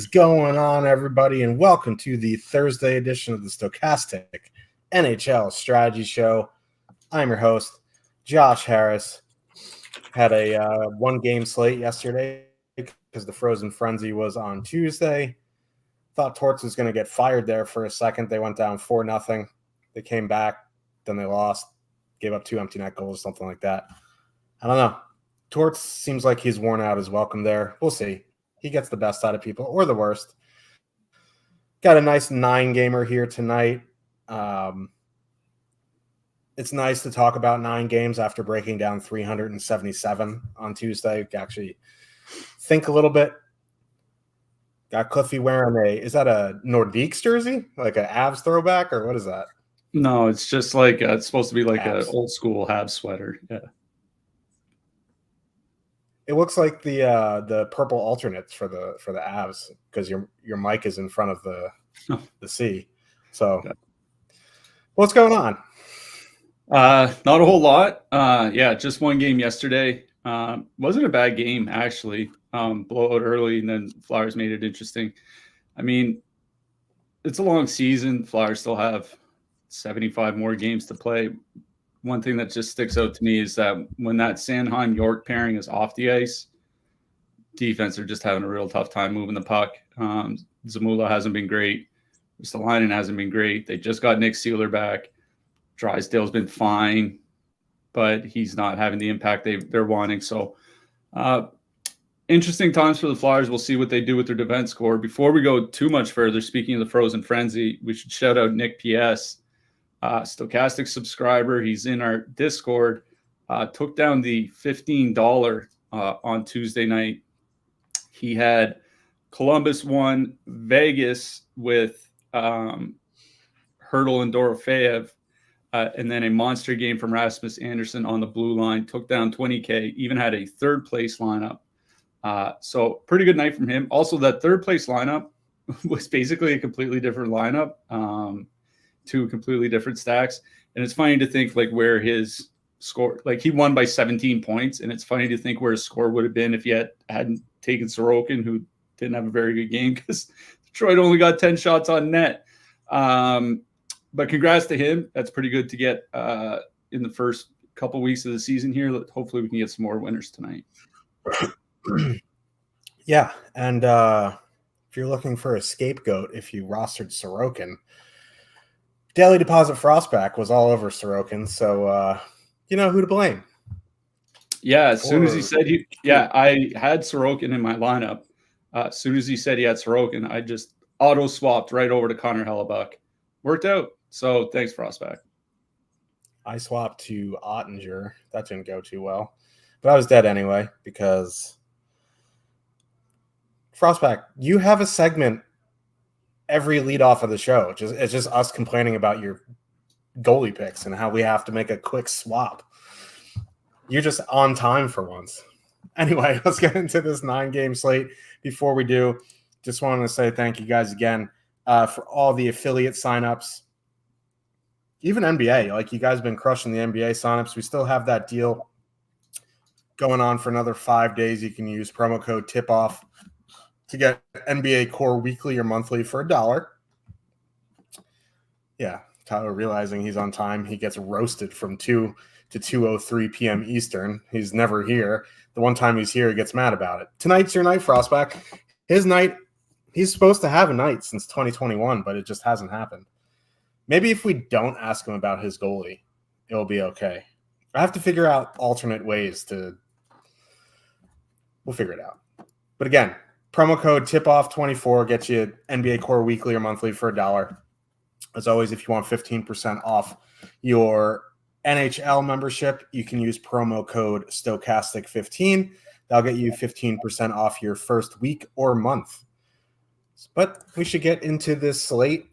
is going on, everybody, and welcome to the Thursday edition of the Stochastic NHL Strategy Show. I'm your host, Josh Harris. Had a one-game slate yesterday because the Frozen Frenzy was on Tuesday. Thought Torts was going to get fired there for a second. They went down 4-0. They came back, then they lost, gave up 2 empty net goals, something like that. I don't know. Torts seems like he's worn out his welcome there. We'll see. He gets the best out of people or the worst. Got a nice 9-gamer here tonight. It's nice to talk about 9 games after breaking down 377 on Tuesday. Actually think a little bit. Got Cliffy wearing is that a Nordiques jersey? Like an Avs throwback, or what is that? No, it's just like, it's supposed to be like an old school Habs sweater. Yeah. It looks like the purple alternates for the Avs because your mic is in front of the C. So, what's going on? Not a whole lot. Just one game yesterday. Wasn't a bad game actually. Blowout early, and then Flyers made it interesting. I mean, it's a long season. Flyers still have 75 more games to play. One thing that just sticks out to me is that when that Sanheim-York pairing is off the ice, defense are just having a real tough time moving the puck. Zamula hasn't been great. Ristolainen hasn't been great. They just got Nick Seeler back. Drysdale's been fine, but he's not having the impact they're wanting. So interesting times for the Flyers. We'll see what they do with their defense score. Before we go too much further, speaking of the Frozen Frenzy, we should shout out Nick P.S., Stochastic subscriber. He's in our Discord. Took down the $15 on Tuesday night. He had Columbus won, Vegas with Hurdle and Dorofeev, and then a monster game from Rasmus Anderson on the blue line. Took down 20K, even had a third place lineup. So pretty good night from him. Also, that third place lineup was basically a completely different lineup. 2 completely different stacks. And it's funny to think like where his score, like he won by 17 points. And it's funny to think where his score would have been if he hadn't taken Sorokin, who didn't have a very good game because Detroit only got 10 shots on net. But congrats to him. That's pretty good to get in the first couple weeks of the season here. Hopefully we can get some more winners tonight. Yeah. And if you're looking for a scapegoat, if you rostered Sorokin, Daily Deposit Frostback was all over Sorokin, so you know who to blame. Yeah, as soon as he said I had Sorokin in my lineup. As soon as he said he had Sorokin, I just auto-swapped right over to Connor Hellebuck. Worked out, so thanks, Frostback. I swapped to Ottinger. That didn't go too well, but I was dead anyway because Frostback, you have a segment every lead off of the show. It's just us complaining about your goalie picks and how we have to make a quick swap. You're just on time for once. Anyway, let's get into this 9-game slate. Before we do, just wanted to say thank you guys again for all the affiliate signups. Even NBA, like you guys have been crushing the NBA signups. We still have that deal going on for another 5 days. You can use promo code TIPOFF to get NBA Core weekly or monthly for $1. Yeah, Tyler realizing he's on time. He gets roasted from 2 to 2:03 p.m. Eastern. He's never here. The one time he's here, he gets mad about it. Tonight's your night, Frostback. His night, he's supposed to have a night since 2021, but it just hasn't happened. Maybe if we don't ask him about his goalie, it'll be okay. I have to figure out alternate ways to – we'll figure it out. But again, promo code TIPOFF24 gets you NBA Core weekly or monthly for $1. As always, if you want 15% off your NHL membership, you can use promo code Stochastic15. That'll get you 15% off your first week or month. But we should get into this slate.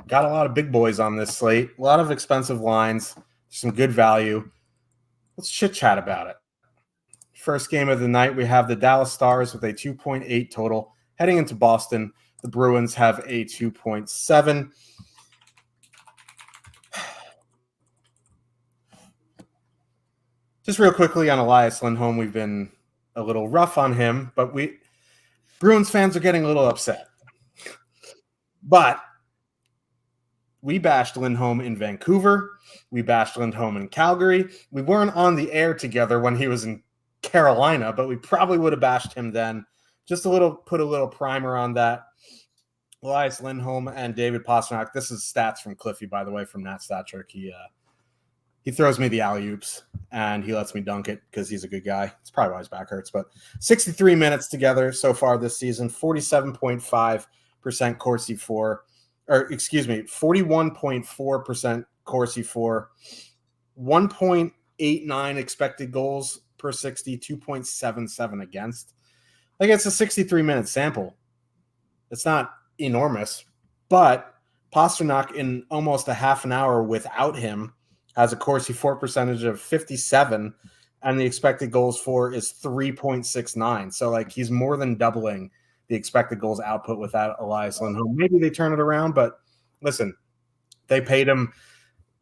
Got a lot of big boys on this slate. A lot of expensive lines. Some good value. Let's chit-chat about it. First game of the night, we have the Dallas Stars with a 2.8 total. Heading into Boston, the Bruins have a 2.7. Just real quickly on Elias Lindholm, we've been a little rough on him, but Bruins fans are getting a little upset. But we bashed Lindholm in Vancouver. We bashed Lindholm in Calgary. We weren't on the air together when he was in Carolina, but we probably would have bashed him then. Just put a little primer on that. Elias Lindholm and David Pastrnak. This is stats from Cliffy, by the way, from Nat Statrick. He throws me the alley-oops, and he lets me dunk it because he's a good guy. It's probably why his back hurts. But 63 minutes together so far this season, 47.5% Corsi for, or excuse me, 41.4% Corsi for, 1.89 expected goals per 60, 2.77 against. Like, it's a 63-minute sample. It's not enormous, but Pastrnak in almost a half an hour without him has a Corsi for percentage of 57, and the expected goals for is 3.69. So, like, he's more than doubling the expected goals output without Elias Lindholm. Maybe they turn it around, but listen, they paid him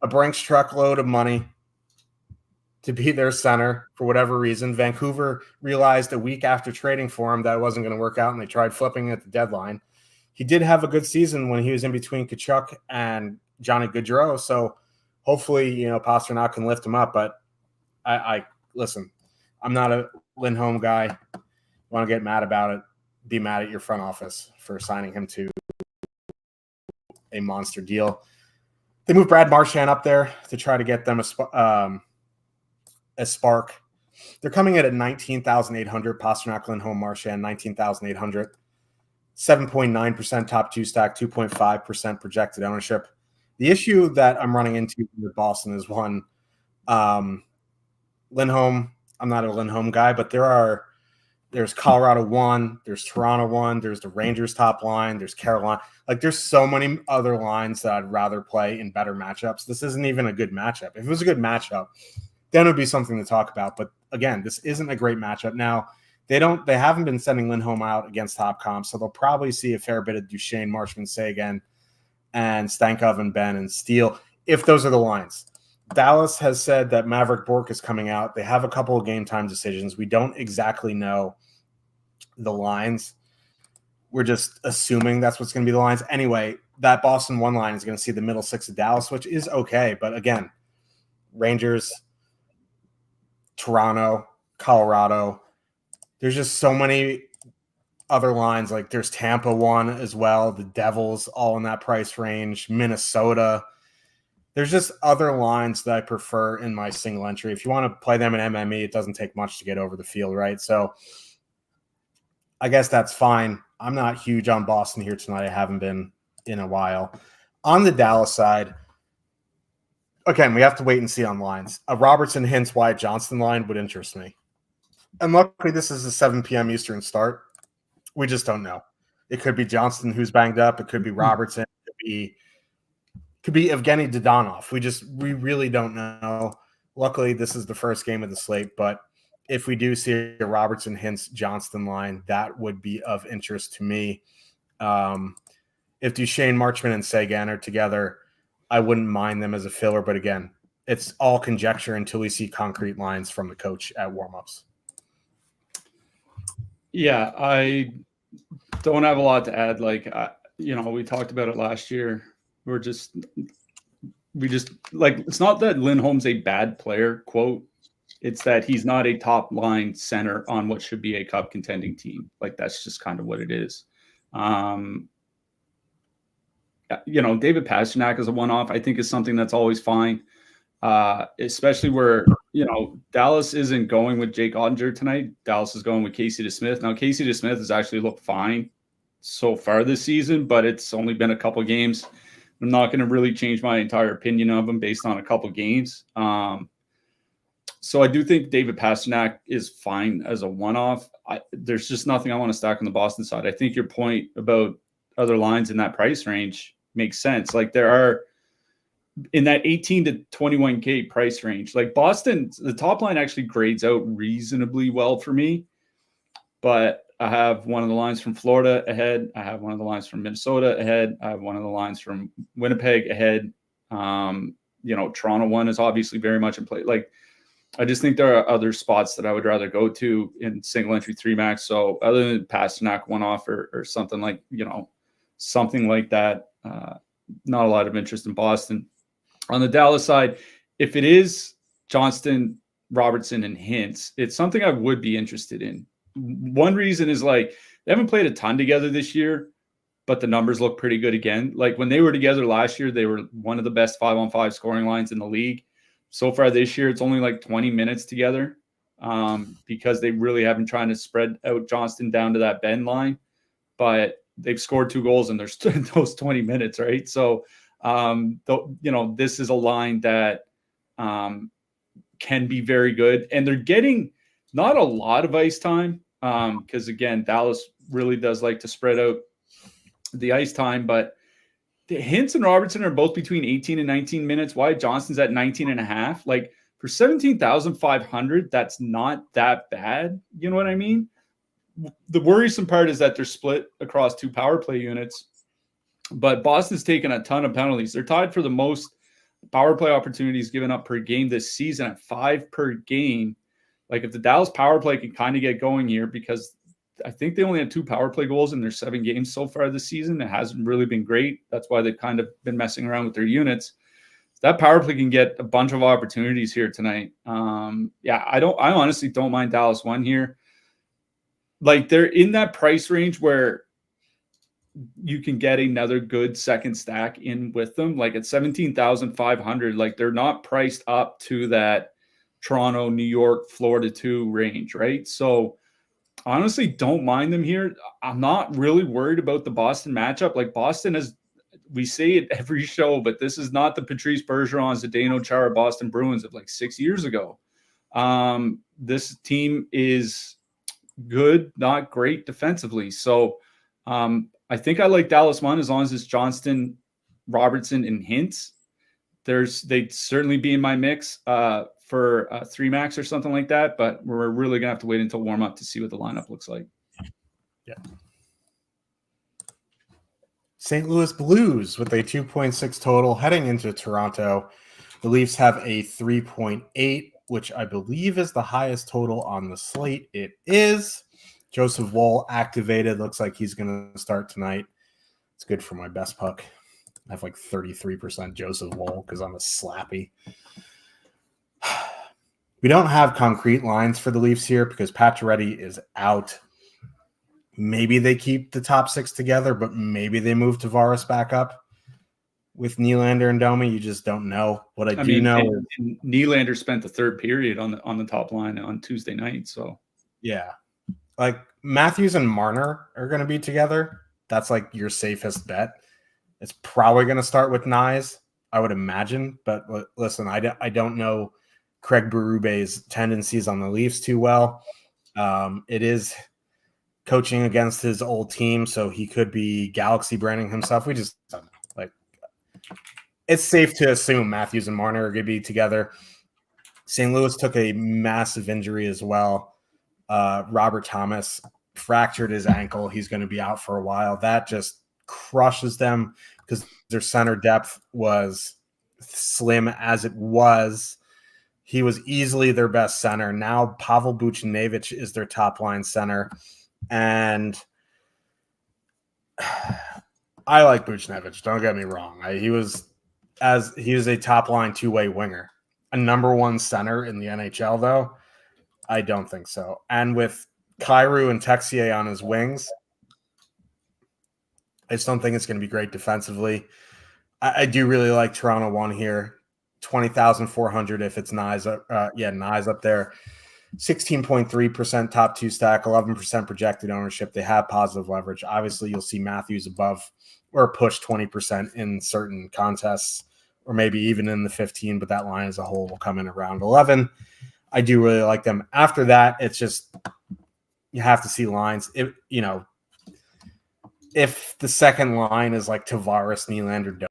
a Brinks truckload of money to be their center for whatever reason. Vancouver realized a week after trading for him that it wasn't going to work out, and they tried flipping at the deadline. He did have a good season when he was in between Tkachuk and Johnny Gaudreau, so hopefully, Pastrnak can lift him up. But I listen, I'm not a Lindholm guy. You want to get mad about it, be mad at your front office for signing him to a monster deal. They moved Brad Marchand up there to try to get them a spark. They're coming in at 19,800. Pastrnak, Lindholm, Marchand, 19,800. 7.9% top two stack, 2.5% projected ownership. The issue that I'm running into with Boston is one, Lindholm. I'm not a Lindholm guy, but there's Colorado 1, there's Toronto 1, there's the Rangers top line, there's Carolina. Like, there's so many other lines that I'd rather play in better matchups. This isn't even a good matchup. If it was a good matchup, then it would be something to talk about. But again, this isn't a great matchup. Now, they haven't been sending Lindholm out against top comps, so they'll probably see a fair bit of Duchesne, Marchman, Seguin, and Stankov and Ben and Steele, if those are the lines. Dallas has said that Maverick Bourque is coming out. They have a couple of game time decisions. We don't exactly know the lines. We're just assuming that's what's going to be the lines. Anyway, that Boston 1 line is going to see the middle 6 of Dallas, which is okay. But again, Rangers, Toronto, Colorado, there's just so many other lines. Like, there's Tampa 1 as well, the Devils all in that price range, Minnesota. There's just other lines that I prefer in my single entry. If you want to play them in MME, it doesn't take much to get over the field, right? So I guess that's fine. I'm not huge on Boston here tonight. I haven't been in a while. On the Dallas side, again, we have to wait and see on lines. A Robertson, Hintz, Wyatt, Johnston line would interest me. And luckily, this is a 7 p.m. Eastern start. We just don't know. It could be Johnston who's banged up. It could be Robertson. It could be Evgeny Dodonov. We really don't know. Luckily, this is the first game of the slate. But if we do see a Robertson, Hintz, Johnston line, that would be of interest to me. If Duchesne, Marchman, and Seguin are together, I wouldn't mind them as a filler. But again, it's all conjecture until we see concrete lines from the coach at warmups. Yeah, I don't have a lot to add. Like, we talked about it last year. We just like, it's not that Lindholm's a bad player, quote. It's that he's not a top line center on what should be a cup contending team. Like, that's just kind of what it is. David Pastrnak as a one-off, I think, is something that's always fine. Especially where, Dallas isn't going with Jake Ottinger tonight. Dallas is going with Casey DeSmith. Now, Casey DeSmith has actually looked fine so far this season, but it's only been a couple games. I'm not going to really change my entire opinion of him based on a couple games. So I do think David Pastrnak is fine as a one-off. There's just nothing I want to stack on the Boston side. I think your point about other lines in that price range makes sense. Like, there are in that 18 to 21K price range, like Boston, the top line actually grades out reasonably well for me, but I have one of the lines from Florida ahead. I have one of the lines from Minnesota ahead. I have one of the lines from Winnipeg ahead. Toronto 1 is obviously very much in play. Like, I just think there are other spots that I would rather go to in single entry 3-max. So other than Pasternak one-off or something like, something like that, not a lot of interest in Boston. On the Dallas side, if it is Johnston, Robertson, and Hintz, it's something I would be interested in. One reason is they haven't played a ton together this year, but the numbers look pretty good again. Like when they were together last year, they were one of the best 5-on-5 scoring lines in the league. So far this year, it's only 20 minutes together because they really haven't tried to spread out Johnston down to that bend line. But they've scored 2 goals in those 20 minutes, right? So, this is a line that can be very good. And they're getting not a lot of ice time because, again, Dallas really does like to spread out the ice time. But the Hintz and Robertson are both between 18 and 19 minutes. Wyatt Johnston's at 19 and a half. For 17,500, that's not that bad. You know what I mean? The worrisome part is that they're split across 2 power play units, but Boston's taken a ton of penalties. They're tied for the most power play opportunities given up per game this season at 5 per game. If the Dallas power play can kind of get going here, because I think they only had 2 power play goals in their 7 games so far this season. It hasn't really been great. That's why they've kind of been messing around with their units. That power play can get a bunch of opportunities here tonight. I honestly don't mind Dallas 1 here. They're in that price range where you can get another good second stack in with them. At 17,500, they're not priced up to that Toronto, New York, Florida 2 range, right? So honestly, don't mind them here. I'm not really worried about the Boston matchup. Boston is, we say it every show, but this is not the Patrice Bergeron, Zdeno Chara Boston Bruins of 6 years ago. This team is good, not great defensively. So I think I like Dallas 1 as long as it's Johnston, Robertson, and Hintz. They'd certainly be in my mix for 3-max or something like that, but we're really going to have to wait until warm up to see what the lineup looks like. Yeah. St. Louis Blues with a 2.6 total heading into Toronto. The Leafs have a 3.8, which I believe is the highest total on the slate. It is. Joseph Woll activated. Looks like he's going to start tonight. It's good for my best puck. I have 33% Joseph Woll because I'm a slappy. We don't have concrete lines for the Leafs here because Pacioretty is out. Maybe they keep the top 6 together, but maybe they move Tavares back up with Nylander and Domi. You just don't know. What I do know is Nylander spent the 3rd period on the top line on Tuesday night. So yeah, Matthews and Marner are going to be together. That's your safest bet. It's probably going to start with Nyes, I would imagine. But listen, I don't know Craig Berube's tendencies on the Leafs too well. It is coaching against his old team, so he could be Galaxy branding himself. We just don't know. It's safe to assume Matthews and Marner are going to be together. St. Louis took a massive injury as well. Robert Thomas fractured his ankle. He's going to be out for a while. That just crushes them because their center depth was slim as it was. He was easily their best center. Now Pavel Buchnevich is their top line center. And I like Buchnevich. Don't get me wrong. He was a top line 2-way winger. A number 1 center in the NHL, though, I don't think so. And with Kyrou and Texier on his wings, I just don't think it's going to be great defensively. I do really like Toronto 1 here. 20,400 if it's Nyes up there. 16.3% top 2 stack, 11% projected ownership. They have positive leverage. Obviously, you'll see Matthews above or push 20% in certain contests, or maybe even in the 15, but that line as a whole will come in around 11. I do really like them. After that, it's just you have to see lines. If the second line is Tavares, Nylander,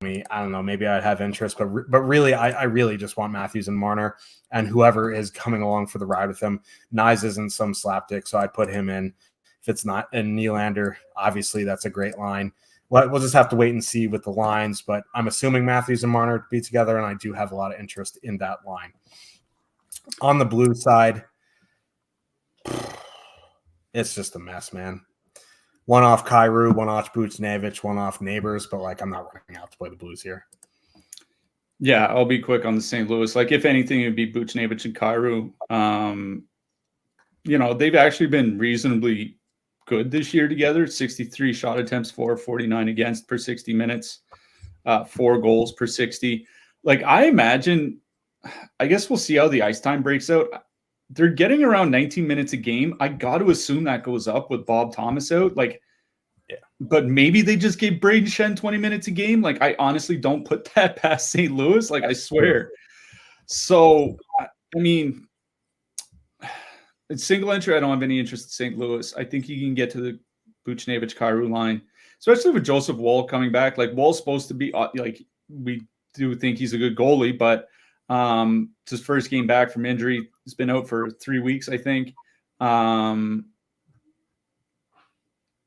Domi, I don't know. Maybe I'd have interest, but really, I really just want Matthews and Marner and whoever is coming along for the ride with him. Nyes isn't some slapdick, so I put him in. If it's not, and Nylander, obviously that's a great line. We'll just have to wait and see with the lines, but I'm assuming Matthews and Marner be together, and I do have a lot of interest in that line. On the blue side, it's just a mess, man. One off Kyrou, one off Buchnevich, one off Neighbors, but like I'm not running out to play the Blues here. Yeah, I'll be quick on the St. Louis. Like, if anything, it would be Buchnevich and Kyrou. They've actually been reasonably good this year together. 63 shot attempts for, 49 against per 60 minutes, 4 goals per 60. Like, I guess we'll see how the ice time breaks out. They're getting around 19 minutes a game. I got to assume that goes up with Bob Thomas out. Like, yeah. But maybe they just gave Braden Shen 20 minutes a game. Like, I honestly don't put that past St. Louis. Like, I swear. So, I mean, it's single entry. I don't have any interest in St. Louis. I think you can get to the Buchnevich Kyrou line, especially with Joseph Woll coming back. Like, Woll's supposed to be like, we do think he's a good goalie, but it's his first game back from injury. He's been out for 3 weeks, I think.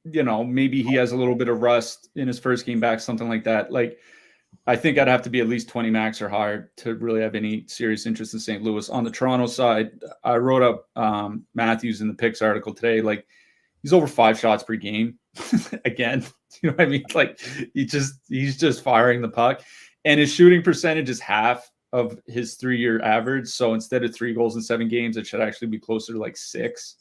Maybe he has a little bit of rust in his first game back, something like that. Like, I think I'd have to be at least 20 max or higher to really have any serious interest in St. Louis. On the Toronto side, I wrote up Matthews in the picks article today. Like, he's over 5 shots per game. Again, you know what I mean? Like, he's just firing the puck, and his shooting percentage is half of his 3-year average. So instead of 3 goals in 7 games, it should actually be closer to like 6.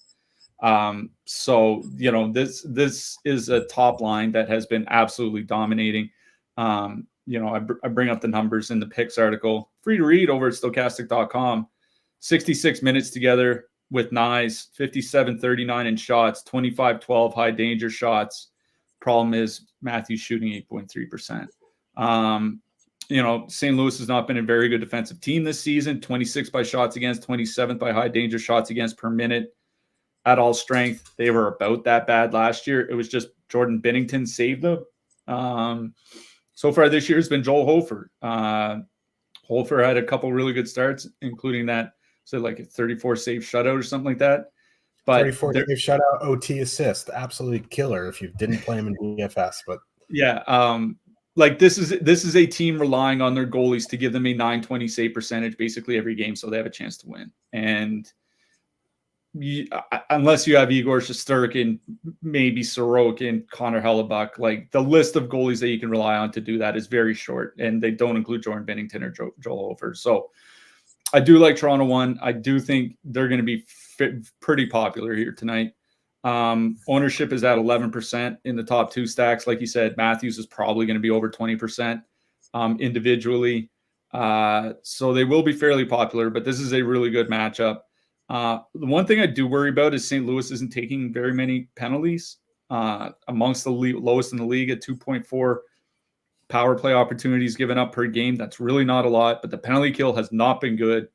So this is a top line that has been absolutely dominating. I bring up the numbers in the picks article, free to read over at stochastic.com. 66 minutes together with Nyes, 57-39 in shots, 25-12 high danger shots. Problem is Matthews shooting 8.3%. St. Louis has not been a very good defensive team this season. 26th by shots against, 27th by high danger shots against per minute. At all strength, they were about that bad last year. It was just Jordan Binnington saved them. So far this year has been Joel Hofer. Hofer had a couple really good starts, including that, like a 34 save shutout or something like that. But 34 save shutout, OT assist, absolutely killer if you didn't play him in DFS. But yeah, like this is a team relying on their goalies to give them a 920 save percentage basically every game, so they have a chance to win. And unless you have Igor Shesterkin, maybe Sorokin, Connor Hellebuck, like the list of goalies that you can rely on to do that is very short, and they don't include Jordan Binnington or Joel Hofer. So I do like Toronto 1. I do think they're going to be pretty popular here tonight. Ownership is at 11% in the top 2 stacks. Like you said, Matthews is probably going to be over 20% individually. So they will be fairly popular, but this is a really good matchup. The one thing I do worry about is St. Louis isn't taking very many penalties, amongst the lowest in the league at 2.4 power play opportunities given up per game. That's really not a lot, but the penalty kill has not been good.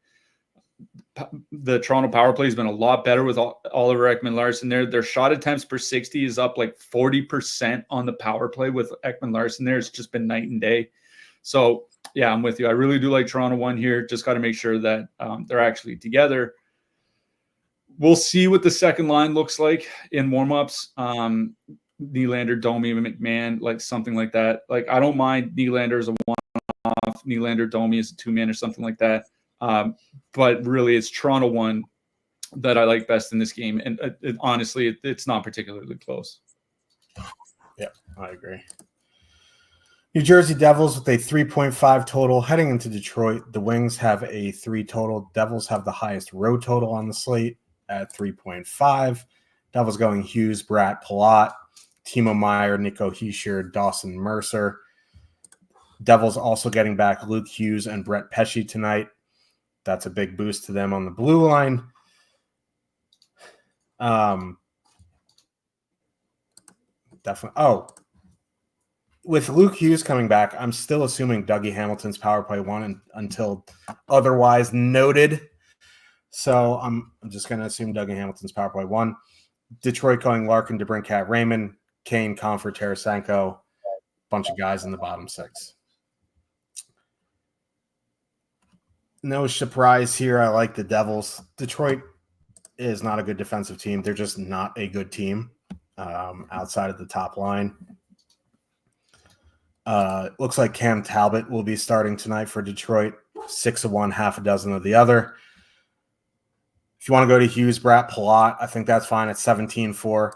The Toronto power play has been a lot better with Oliver Ekman-Larsson there. Their shot attempts per 60 is up like 40% on the power play with Ekman-Larsson there. It's just been night and day. So yeah, I'm with you. I really do like Toronto 1 here. Just got to make sure that they're actually together. We'll see what the second line looks like in warmups. Nylander, Domi, McMahon, like something like that. Like, I don't mind Nylander as a one-off, Nylander, Domi as a 2-man or something like that. But really, it's Toronto 1 that I like best in this game. And honestly, it's not particularly close. Yeah, I agree. New Jersey Devils with a 3.5 total heading into Detroit. The Wings have a 3 total. Devils have the highest road total on the slate at 3.5. Devils going Hughes, Bratt, Palat, Timo Meier, Nico Hischier, Dawson Mercer. Devils also getting back Luke Hughes and Brett Pesce tonight. That's a big boost to them on the blue line. Definitely. Oh, with Luke Hughes coming back, I'm still assuming Dougie Hamilton's power play 1 until otherwise noted. So I'm just going to assume Dougie Hamilton's power play 1. Detroit going Larkin, DeBrincat, Raymond, Kane, Comfort, Tarasenko, bunch of guys in the bottom 6. No surprise here. I like the Devils. Detroit is not a good defensive team. They're just not a good team outside of the top line. Looks like Cam Talbot will be starting tonight for Detroit. 6 of one, half a dozen of the other. If you want to go to Hughes, Bratt, Palat, I think that's fine at 17-4.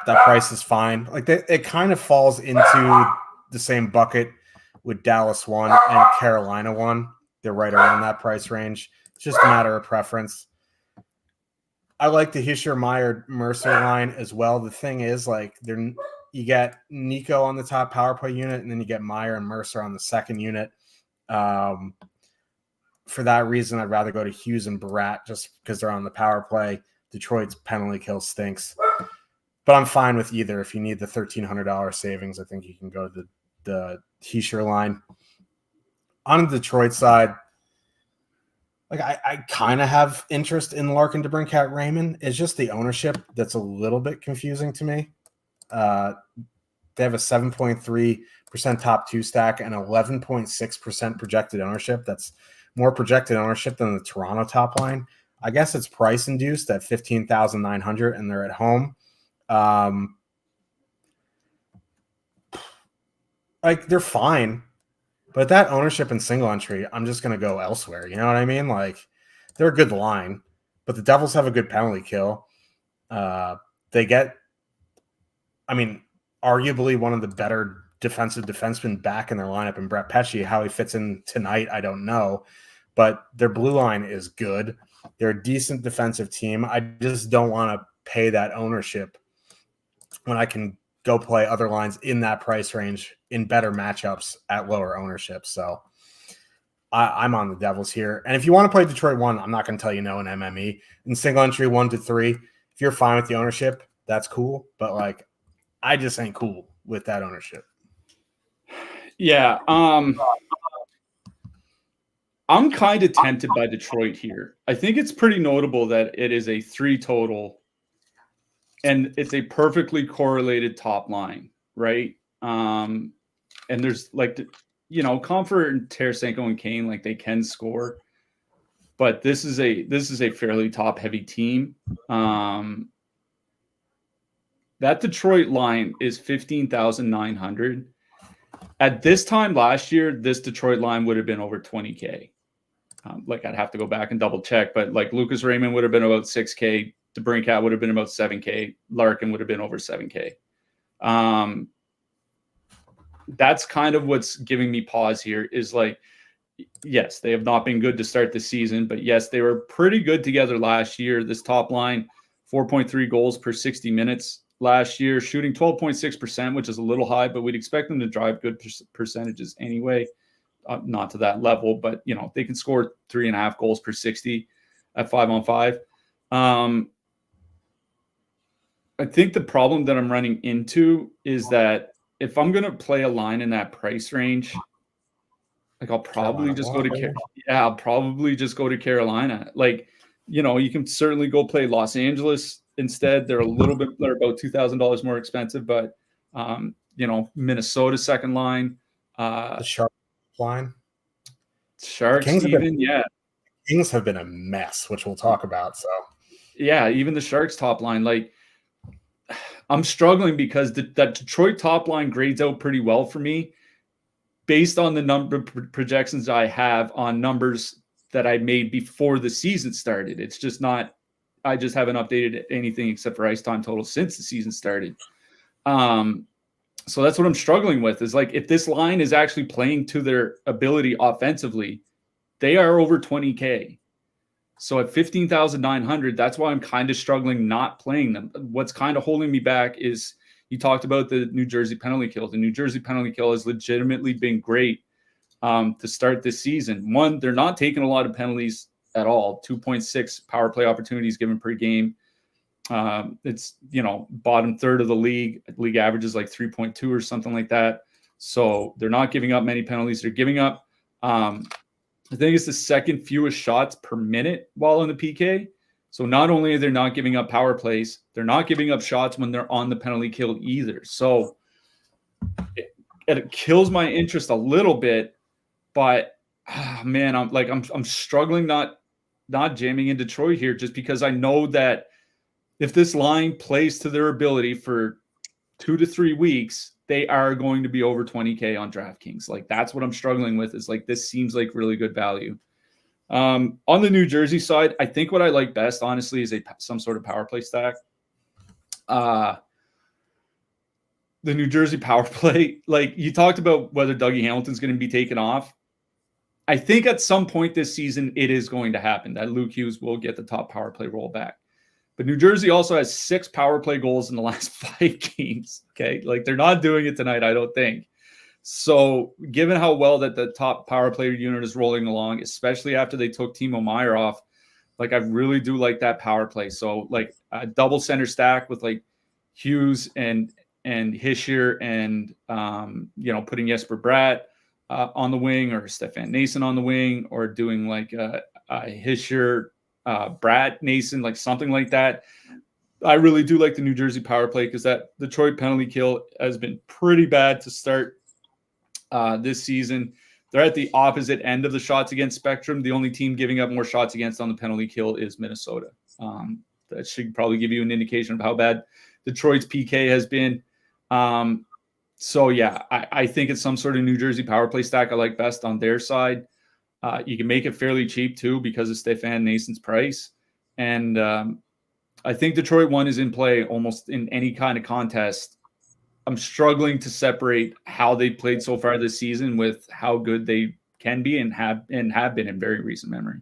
That price is fine. Like it kind of falls into the same bucket with Dallas 1 and Carolina 1. They're right around that price range. It's just a matter of preference. I like the Hischier, Meyer, Mercer line as well. The thing is, like, you get Nico on the top power play unit, and then you get Meyer and Mercer on the second unit. For that reason, I'd rather go to Hughes and Bratt just because they're on the power play. Detroit's penalty kill stinks. But I'm fine with either. If you need the $1,300 savings, I think you can go to the Hischier line. On the Detroit side, like I kind of have interest in Larkin, DeBrincat, Raymond. It's just the ownership that's a little bit confusing to me. They have a 7.3% top two stack and 11.6% projected ownership. That's more projected ownership than the Toronto top line. I guess it's price induced at 15,900, and they're at home. Like they're fine, but that ownership and single entry, I'm just gonna go elsewhere. You know what I mean? Like they're a good line, but the Devils have a good penalty kill. They get, arguably one of the better defensive defensemen back in their lineup in Brett Pesce. How he fits in tonight, I don't know, but their blue line is good. They're a decent defensive team. I just don't want to pay that ownership when I can go play other lines in that price range in better matchups at lower ownership. So I'm on the Devils here. And if you want to play Detroit 1, I'm not going to tell you no in MME. In single entry 1 to 3, if you're fine with the ownership, that's cool. But like, I just ain't cool with that ownership. Yeah. I'm kind of tempted by Detroit here. I think it's pretty notable that it is a 3 total and it's a perfectly correlated top line, right? And there's like, Comfort and Tarasenko and Kane, like they can score, but this is a fairly top heavy team. That Detroit line is 15,900. At this time last year, this Detroit line would have been over 20K. Like I'd have to go back and double check, but like Lucas Raymond would have been about 6K. DeBrincat would have been about 7K. Larkin would have been over 7K. That's kind of what's giving me pause here is like, yes, they have not been good to start the season, but yes, they were pretty good together last year. This top line, 4.3 goals per 60 minutes last year, shooting 12.6%, which is a little high, but we'd expect them to drive good percentages anyway. Not to that level, but they can score 3.5 goals per 60 at 5-on-5. I think the problem that I'm running into is that if I'm going to play a line in that price range, like I'll probably just go to I'll probably just go to Carolina. Like, you can certainly go play Los Angeles instead. They're about $2,000 more expensive, but Minnesota second line, the Sharks line, Kings have been a mess, which we'll talk about. So yeah, even the Sharks top line, like I'm struggling because that Detroit top line grades out pretty well for me based on the number of projections I have on numbers that I made before the season started. It's just not, I just haven't updated anything except for ice time total since the season started. So that's what I'm struggling with is like, if this line is actually playing to their ability offensively, they are over 20K. So at 15,900, that's why I'm kind of struggling not playing them. What's kind of holding me back is you talked about the New Jersey penalty kill. The New Jersey penalty kill has legitimately been great to start this season. One, they're not taking a lot of penalties at all. 2.6 power play opportunities given per game. It's, bottom third of the league. League average is like 3.2 or something like that. So they're not giving up many penalties. They're giving up, I think it's the second fewest shots per minute while in the PK. So not only are they not giving up power plays, they're not giving up shots when they're on the penalty kill either. So it kills my interest a little bit, but man, I'm struggling not jamming in Detroit here just because I know that if this line plays to their ability for 2 to 3 weeks, they are going to be over 20K on DraftKings. Like that's what I'm struggling with is like, this seems like really good value. On the New Jersey side, I think what I like best, honestly, is some sort of power play stack. The New Jersey power play, like you talked about whether Dougie Hamilton's going to be taken off. I think at some point this season, it is going to happen that Luke Hughes will get the top power play role back. But New Jersey also has 6 power play goals in the last 5 games. Okay. Like they're not doing it tonight, I don't think. So given how well that the top power play unit is rolling along, especially after they took Timo Meier off, like I really do like that power play. So like a double center stack with like Hughes and Hischier and, putting Jesper Bratt on the wing, or Stefan Nason on the wing, or doing like a Hischier, Bratt, Nason, like something like that. I really do like the New Jersey power play because that Detroit penalty kill has been pretty bad to start this season. They're at the opposite end of the shots against spectrum. The only team giving up more shots against on the penalty kill is Minnesota. That should probably give you an indication of how bad Detroit's PK has been. So yeah, I think it's some sort of New Jersey power play stack I like best on their side. You can make it fairly cheap too because of Stefan Nason's price. And I think Detroit 1 is in play almost in any kind of contest. I'm struggling to separate how they played so far this season with how good they can be and have been in very recent memory.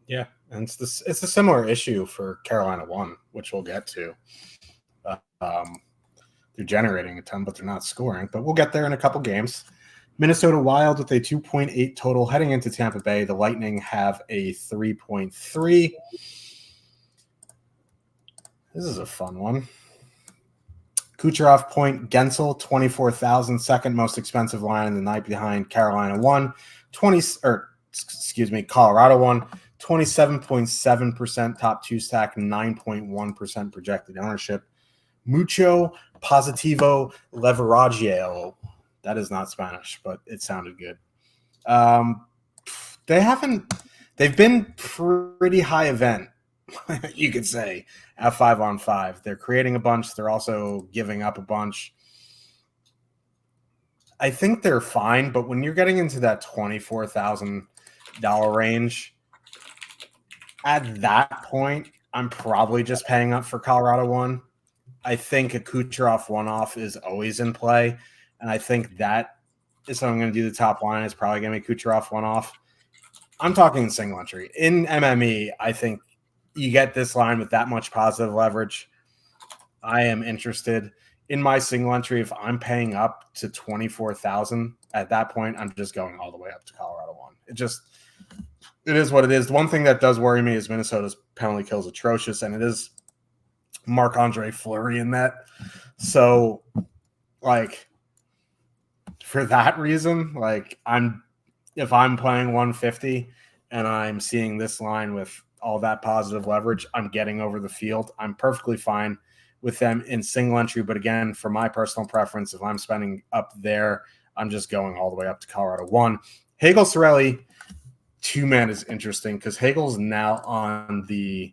Yeah, and it's a similar issue for Carolina 1, which we'll get to. They're generating a ton, but they're not scoring. But we'll get there in a couple games. Minnesota Wild with a 2.8 total heading into Tampa Bay. The Lightning have a 3.3. This is a fun one. Kucherov, point, Gensel, 24,000, second most expensive line in the night behind Carolina 1. Colorado 1. 27.7% top 2 stack, 9.1% projected ownership. Mucho Positivo Leveragio. That is not Spanish, but it sounded good. They've been pretty high event, you could say, at 5-on-5. They're creating a bunch. They're also giving up a bunch. I think they're fine, but when you're getting into that $24,000 range, at that point, I'm probably just paying up for Colorado 1. I think a Kucherov one-off is always in play, and I think that is what I'm going to do. The top line is probably going to be Kucherov one-off. I'm talking single entry. In MME, I think you get this line with that much positive leverage. I am interested. In my single entry, if I'm paying up to 24,000 at that point, I'm just going all the way up to Colorado 1. It is what it is. The one thing that does worry me is Minnesota's penalty kill is atrocious, and it is Marc-Andre Fleury in that. So, like, for that reason, like, if I'm playing 150 and I'm seeing this line with all that positive leverage, I'm getting over the field. I'm perfectly fine with them in single entry. But again, for my personal preference, if I'm spending up there, I'm just going all the way up to Colorado 1. Hagel Cirelli, 2-man is interesting because Hagel's now on the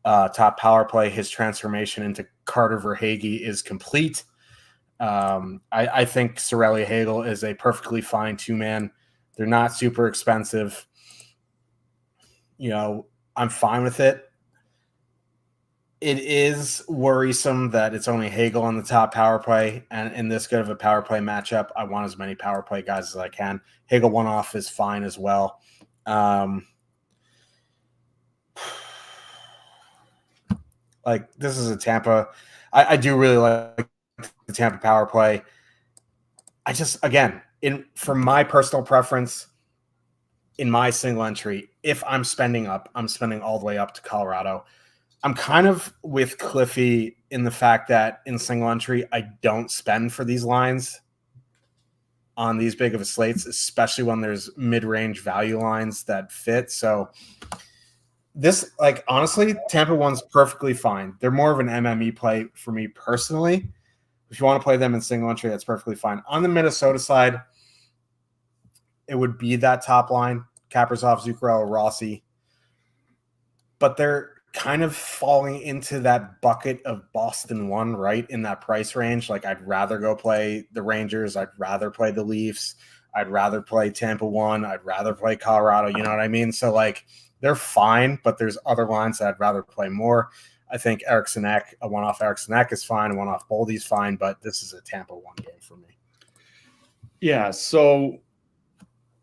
top power play. His transformation into Carter Verhaeghe is complete. I think Cirelli Hagel is a perfectly fine 2-man. They're not super expensive. I'm fine with it. It is worrisome that it's only Hagel on the top power play, and in this good of a power play matchup, I want as many power play guys as I can. Hagel one-off is fine as well. Like, this is a Tampa. I do really like the Tampa power play. I just, again, for my personal preference, in my single entry, if I'm spending up, I'm spending all the way up to Colorado. I'm kind of with Cliffy in the fact that in single entry, I don't spend for these lines on these big of a slates, especially when there's mid-range value lines that fit. So this, like, honestly, Tampa 1's perfectly fine. They're more of an MME play for me personally. If you want to play them in single entry, that's perfectly fine. On the Minnesota side, it would be that top line, Kaprizov, Zuccarello, Rossi. But they're kind of falling into that bucket of Boston 1, right, in that price range. Like, I'd rather go play the Rangers. I'd rather play the Leafs. I'd rather play Tampa 1. I'd rather play Colorado. You know what I mean? So, like, they're fine, but there's other lines that I'd rather play more. I think Eriksson Ek, a one-off Eriksson Ek is fine, a one-off Boldy's fine, but this is a Tampa 1 game for me. Yeah, so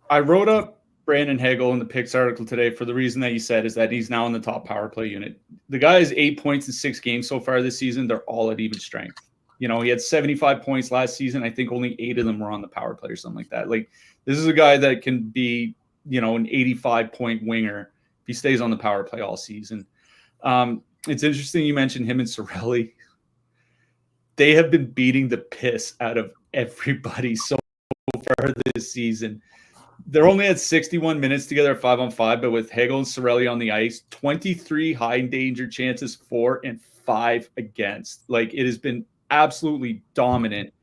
I wrote up Brandon Hagel in the picks article today for the reason that you said, is that he's now in the top power play unit. The guy has 8 points in 6 games so far this season. They're all at even strength. You know, he had 75 points last season. I think only 8 of them were on the power play or something like that. Like, this is a guy that can be, you know, an 85-point winger if he stays on the power play all season. It's interesting you mentioned him and Cirelli. They have been beating the piss out of everybody so far this season. They're only at 61 minutes together at 5-on-5, but with Hagel and Cirelli on the ice, 23 high danger chances, 4 and 5 against. Like, it has been absolutely dominant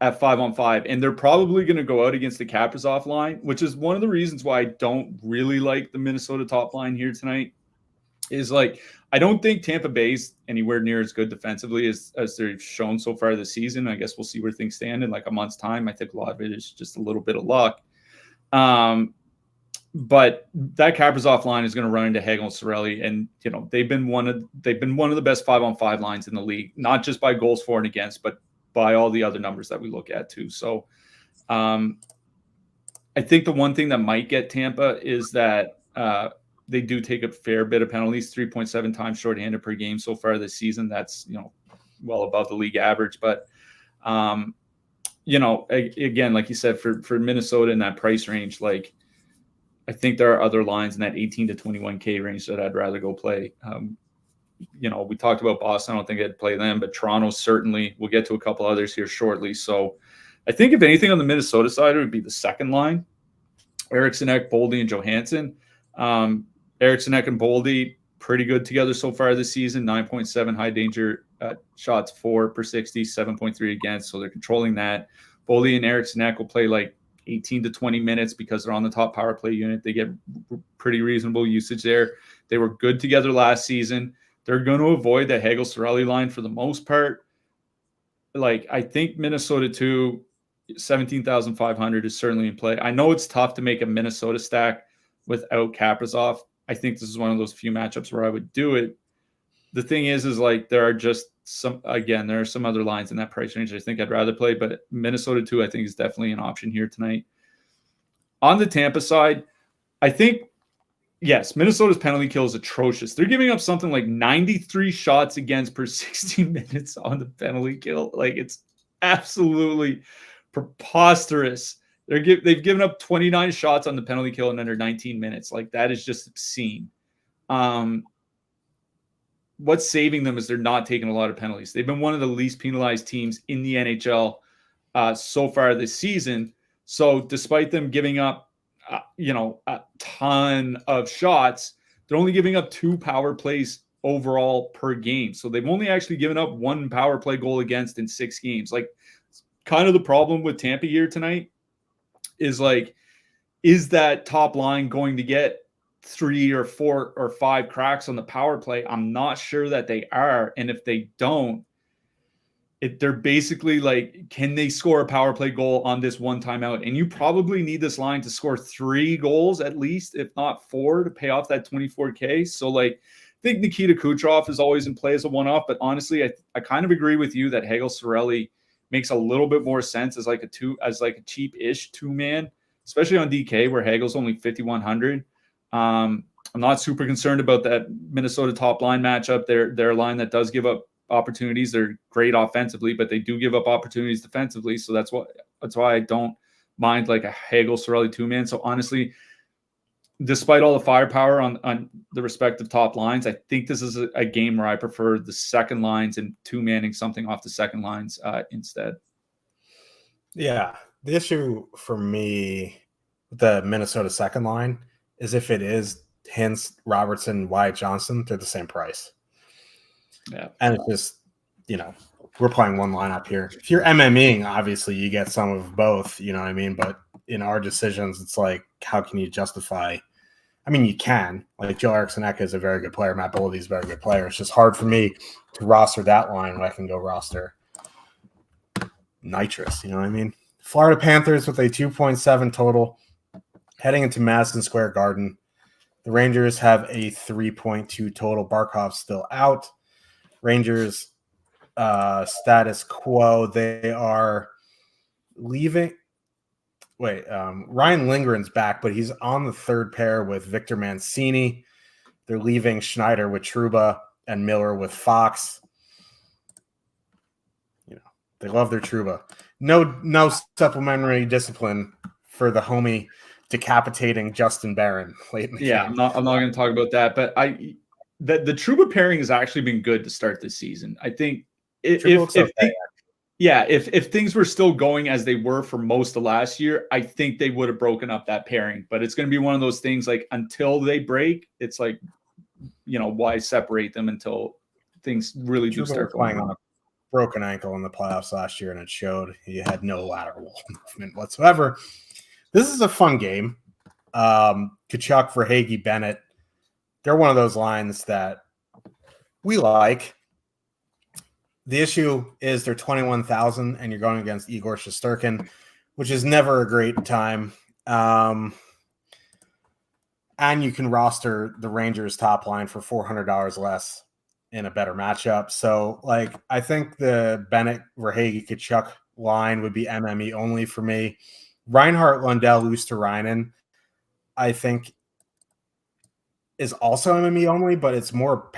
at 5-on-5. And they're probably going to go out against the Kaprizov line, which is one of the reasons why I don't really like the Minnesota top line here tonight. Is like, I don't think Tampa Bay's anywhere near as good defensively as they've shown so far this season. I guess we'll see where things stand in like a month's time. I think a lot of it is just a little bit of luck. But that Kaprizov line is going to run into Hagel and Cirelli, and you know they've been one of the best 5-on-5 lines in the league, not just by goals for and against, but by all the other numbers that we look at too. So, I think the one thing that might get Tampa is that they do take a fair bit of penalties, 3.7 times shorthanded per game so far this season. That's, you know, well above the league average. But, you know, again, like you said, for Minnesota in that price range, like I think there are other lines in that 18 to 21K range that I'd rather go play. You know, we talked about Boston. I don't think I'd play them, but Toronto certainly. We'll get to a couple others here shortly. So I think if anything on the Minnesota side, it would be the second line, Eriksson Ek, Boldy, and Johansson. Eriksson Ek and Boldy, pretty good together so far this season. 9.7 high danger shots for per 60, 7.3 against. So they're controlling that. Boldy and Eriksson Ek will play like 18 to 20 minutes because they're on the top power play unit. They get pretty reasonable usage there. They were good together last season. They're going to avoid the Hagel-Cirelli line for the most part. Like, I think Minnesota too, 17,500 is certainly in play. I know it's tough to make a Minnesota stack without Kaprizov. I think this is one of those few matchups where I would do it. The thing is like there are just there are some other lines in that price range I think I'd rather play, but Minnesota too, I think is definitely an option here tonight. On the Tampa side, I think, yes, Minnesota's penalty kill is atrocious. They're giving up something like 93 shots against per 60 minutes on the penalty kill. Like, it's absolutely preposterous. They've given up 29 shots on the penalty kill in under 19 minutes. Like, that is just obscene. What's saving them is they're not taking a lot of penalties. They've been one of the least penalized teams in the NHL so far this season. So despite them giving up, a ton of shots, they're only giving up 2 power plays overall per game. So they've only actually given up 1 power play goal against in 6 games. Like, kind of the problem with Tampa here tonight is like, is that top line going to get 3 or 4 or 5 cracks on the power play? I'm not sure that they are. And if they don't, they're basically like, can they score a power play goal on this one timeout? And you probably need this line to score 3 goals at least, if not 4, to pay off that 24K. So like, I think Nikita Kucherov is always in play as a one-off, but honestly, I kind of agree with you that Hagel-Cirelli makes a little bit more sense as like a cheap-ish 2-man, especially on DK where Hagel's only 5,100. I'm not super concerned about that Minnesota top line matchup. They're a line that does give up opportunities. They're great offensively, but they do give up opportunities defensively. So that's why I don't mind like a Hagel-Cirelli 2-man. So honestly, despite all the firepower on the respective top lines, I think this is a game where I prefer the second lines and 2-manning something off the second lines instead. Yeah. The issue for me, the Minnesota second line, is if it is Hintz, Robertson, Wyatt Johnson, they're the same price. Yeah. And it's just, we're playing one lineup here. If you're MMEing, obviously you get some of both, you know what I mean? But in our decisions, it's like, how can you justify? I mean, you can. Like, Joe Eriksson Ek is a very good player. Matt Boldy is a very good player. It's just hard for me to roster that line when I can go roster Nitrous, you know what I mean? Florida Panthers with a 2.7 total heading into Madison Square Garden. The Rangers have a 3.2 total. Barkov's still out. Rangers status quo. They are leaving. Ryan Lindgren's back, but he's on the third pair with Victor Mancini. They're leaving Schneider with Trouba and Miller with Fox. They love their Trouba. No supplementary discipline for the homie decapitating Justin Barron late in the game. I'm not going to talk about that, but the Trouba pairing has actually been good to start this season. I think if things were still going as they were for most of last year, I think they would have broken up that pairing. But it's going to be one of those things like until they break, it's like, why separate them until things really do start going on. Broken ankle in the playoffs last year, and it showed. He had no lateral movement whatsoever. This is a fun game. Kachuk, Verhaeghe, Bennett. They're one of those lines that we like. The issue is they're 21,000, and you're going against Igor Shesterkin, which is never a great time. And you can roster the Rangers top line for $400 less in a better matchup. So, I think the Bennett, Verhaeghe, Kachuk line would be MME only for me. Reinhart, Lundell, Luosterainen, I think, is also MME only, but it's more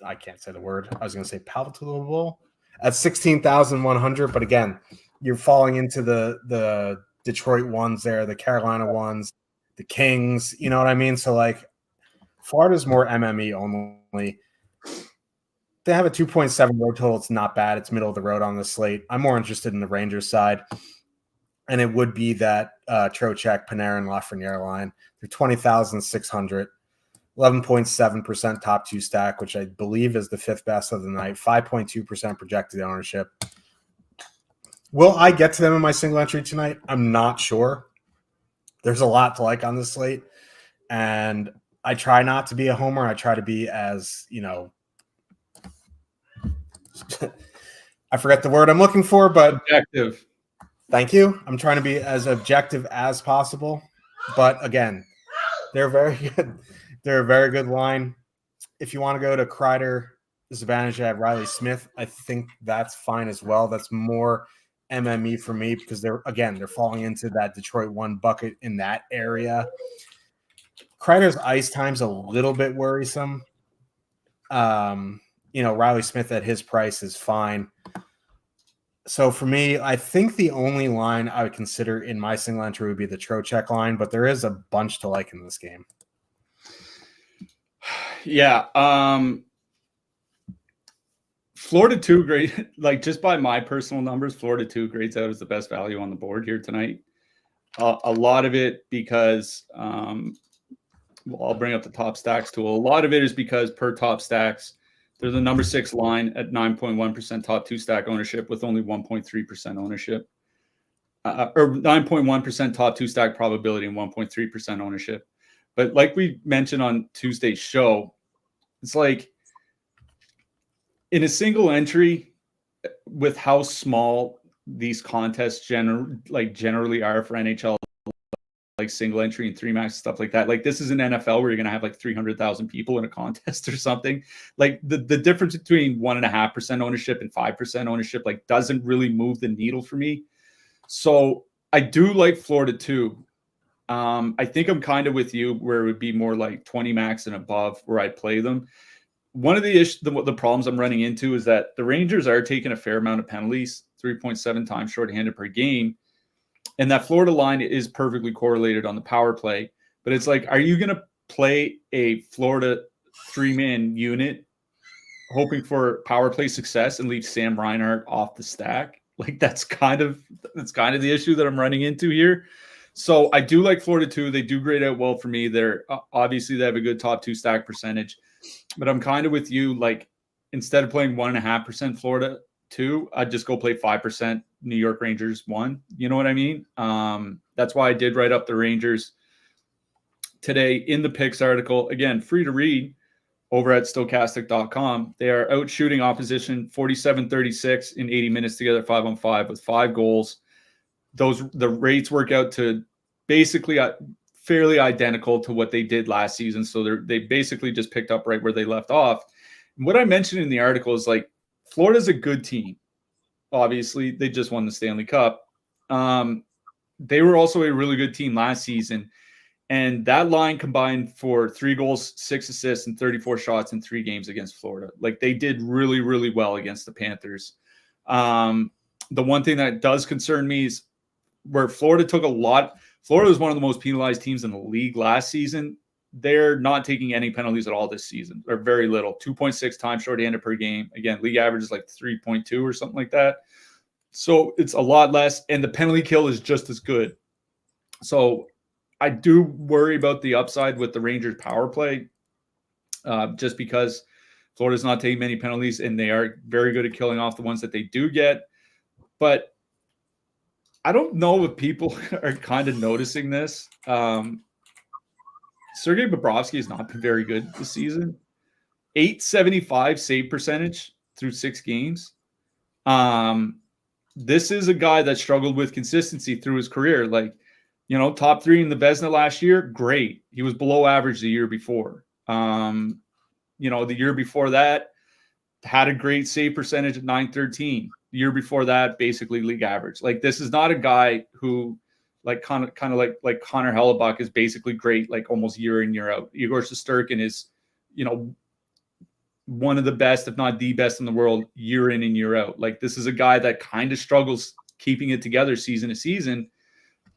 I can't say the word. I was going to say palatable at 16,100. But again, you're falling into the Detroit ones there, the Carolina ones, the Kings. You know what I mean? So, Florida's more MME only. They have a 2.7 road total. It's not bad. It's middle of the road on the slate. I'm more interested in the Rangers side. And it would be that Trocheck, Panarin, Lafreniere line. They're 20,600, 11.7% top two stack, which I believe is the fifth best of the night, 5.2% projected ownership. Will I get to them in my single entry tonight? I'm not sure. There's a lot to like on this slate. And I try not to be a homer. I try to be as, I forget the word I'm looking for, but objective. Thank you. I'm trying to be as objective as possible. But again, they're very good. They're a very good line. If you want to go to Kreider, Zibanejad, Riley Smith, I think that's fine as well. That's more MME for me because they're falling into that Detroit one bucket in that area. Kreider's ice time's a little bit worrisome. Riley Smith at his price is fine. So for me, I think the only line I would consider in my single entry would be the Trocheck line, but there is a bunch to like in this game. Yeah. Florida 2 grade, just by my personal numbers, Florida 2 grades out as the best value on the board here tonight. A lot of it because I'll bring up the top stacks tool. A lot of it is because per top stacks, they're the number 6 line at 9.1% top two stack ownership with only 1.3% ownership, or 9.1% top two stack probability and 1.3% ownership. But like we mentioned on Tuesday's show, it's like in a single entry with how small these contests generally are for NHL, single entry and 3 max stuff like that. This is an NFL where you're going to have 300,000 people in a contest or something. The difference between 1.5% ownership and 5% ownership doesn't really move the needle for me. So I do like Florida too. I think I'm kind of with you where it would be more 20 max and above where I'd play them. One of the problems I'm running into is that the Rangers are taking a fair amount of penalties, 3.7 times shorthanded per game. And that Florida line is perfectly correlated on the power play. But it's are you going to play a Florida 3-man unit hoping for power play success and leave Sam Reinhart off the stack? That's kind of the issue that I'm running into here. So I do like Florida 2. They do grade out well for me. They're obviously they have a good top two stack percentage. But I'm kind of with you. Instead of playing 1.5% Florida 2, I'd just go play 5% New York Rangers 1. You know what I mean? That's why I did write up the Rangers today in the picks article. Again, free to read over at Stokastic.com. They are out shooting opposition 47-36 in 80 minutes together, 5-on-5 with 5 goals. the rates work out to basically fairly identical to what they did last season. So they basically just picked up right where they left off. And what I mentioned in the article is like Florida's a good team. Obviously, they just won the Stanley Cup. They were also a really good team last season. And that line combined for 3 goals, 6 assists, and 34 shots in 3 games against Florida. Like they did really, really well against the Panthers. The one thing that does concern me is where Florida took a lot. Florida was one of the most penalized teams in the league last season. They're not taking any penalties at all this season, or very little. 2.6 times shorthanded per game. Again, league average is like 3.2 or something like that. So it's a lot less, and the penalty kill is just as good. So I do worry about the upside with the Rangers power play, just because Florida's not taking many penalties, and they are very good at killing off the ones that they do get. But I don't know if people are kind of noticing this. Sergei Bobrovsky has not been very good this season. 875 save percentage through 6 games. This is a guy that struggled with consistency through his career. Like, top 3 in the Vezina last year, great. He was below average the year before. The year before that, had a great save percentage at .913. The year before that, basically league average. Like, this is not a guy who, like kind of like Connor Hellebuck, is basically great, like almost year in, year out. Igor Shesterkin is, one of the best, if not the best in the world, year in and year out. Like, this is a guy that kind of struggles keeping it together season to season.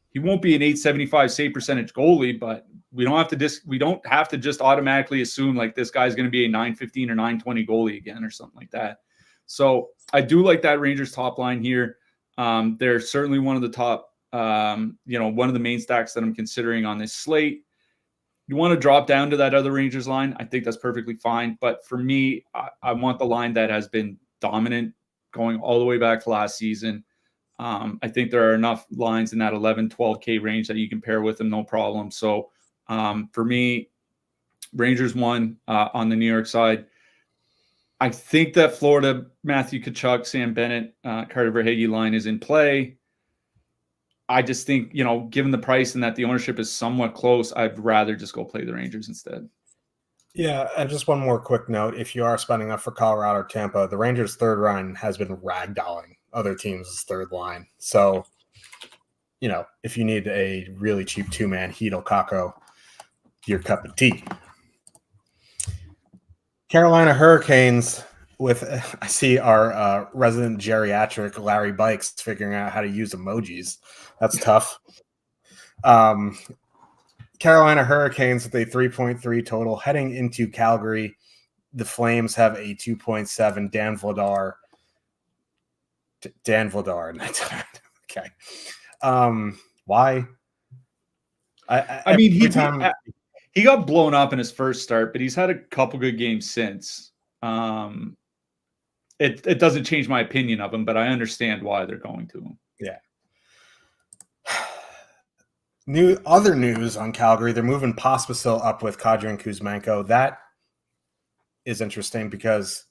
He won't be an 875 save percentage goalie, but we don't have to just automatically assume like this guy's going to be a 915 or 920 goalie again or something like that. So I do like that Rangers top line here. They're certainly one of the top, one of the main stacks that I'm considering on this slate. You want to drop down to that other Rangers line, I think that's perfectly fine. But for me, I want the line that has been dominant going all the way back to last season. I think there are enough lines in that 11, 12K range that you can pair with them, no problem. So for me, Rangers 1 on the New York side. I think that Florida, Matthew Tkachuk, Sam Bennett, Carter Verhaeghe line is in play. I just think, given the price and that the ownership is somewhat close, I'd rather just go play the Rangers instead. Yeah, and just one more quick note. If you are spending up for Colorado or Tampa, the Rangers' third line has been ragdolling other teams' third line. So, if you need a really cheap 2-man Hito Kako, your cup of tea. Carolina Hurricanes I see our resident geriatric Larry Bikes figuring out how to use emojis. That's tough. Carolina Hurricanes with a 3.3 total heading into Calgary. The Flames have a 2.7. Dan Vladar. Okay. Why? I mean, he got blown up in his first start, but he's had a couple good games since. It doesn't change my opinion of him, but I understand why they're going to him. Yeah. Other news on Calgary, they're moving Pospisil up with Kadri and Kuzmenko. That is interesting because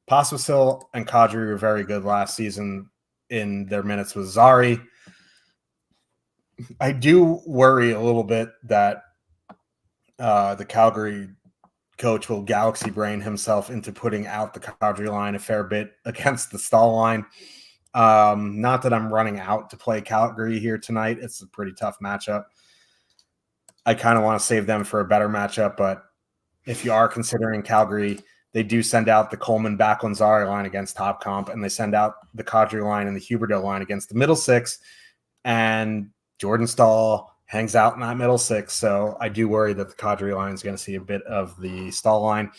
Pospisil and Kadri were very good last season in their minutes with Zari. I do worry a little bit that the Calgary coach will galaxy brain himself into putting out the Kadri line a fair bit against the Stahl line. Not that I'm running out to play Calgary here tonight. It's a pretty tough matchup. I kind of want to save them for a better matchup, but if you are considering Calgary, they do send out the Coleman Backlund Zari line against Top Comp, and they send out the Kadri line and the Huberdeau line against the middle six, and Jordan Stahl hangs out in that middle six. So I do worry that the Kadri line is going to see a bit of the Stahl line.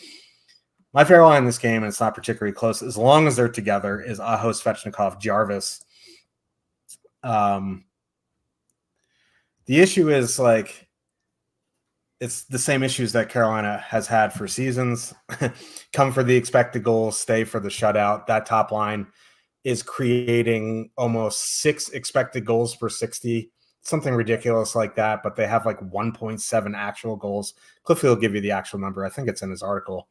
My favorite line in this game, and it's not particularly close, as long as they're together, is Aho, Svechnikov, Jarvis. The issue is, like, it's the same issues that Carolina has had for seasons. Come for the expected goals, stay for the shutout. That top line is creating almost 6 expected goals per 60, something ridiculous like that, but they have like 1.7 actual goals. Clifford will give you the actual number. I think it's in his article.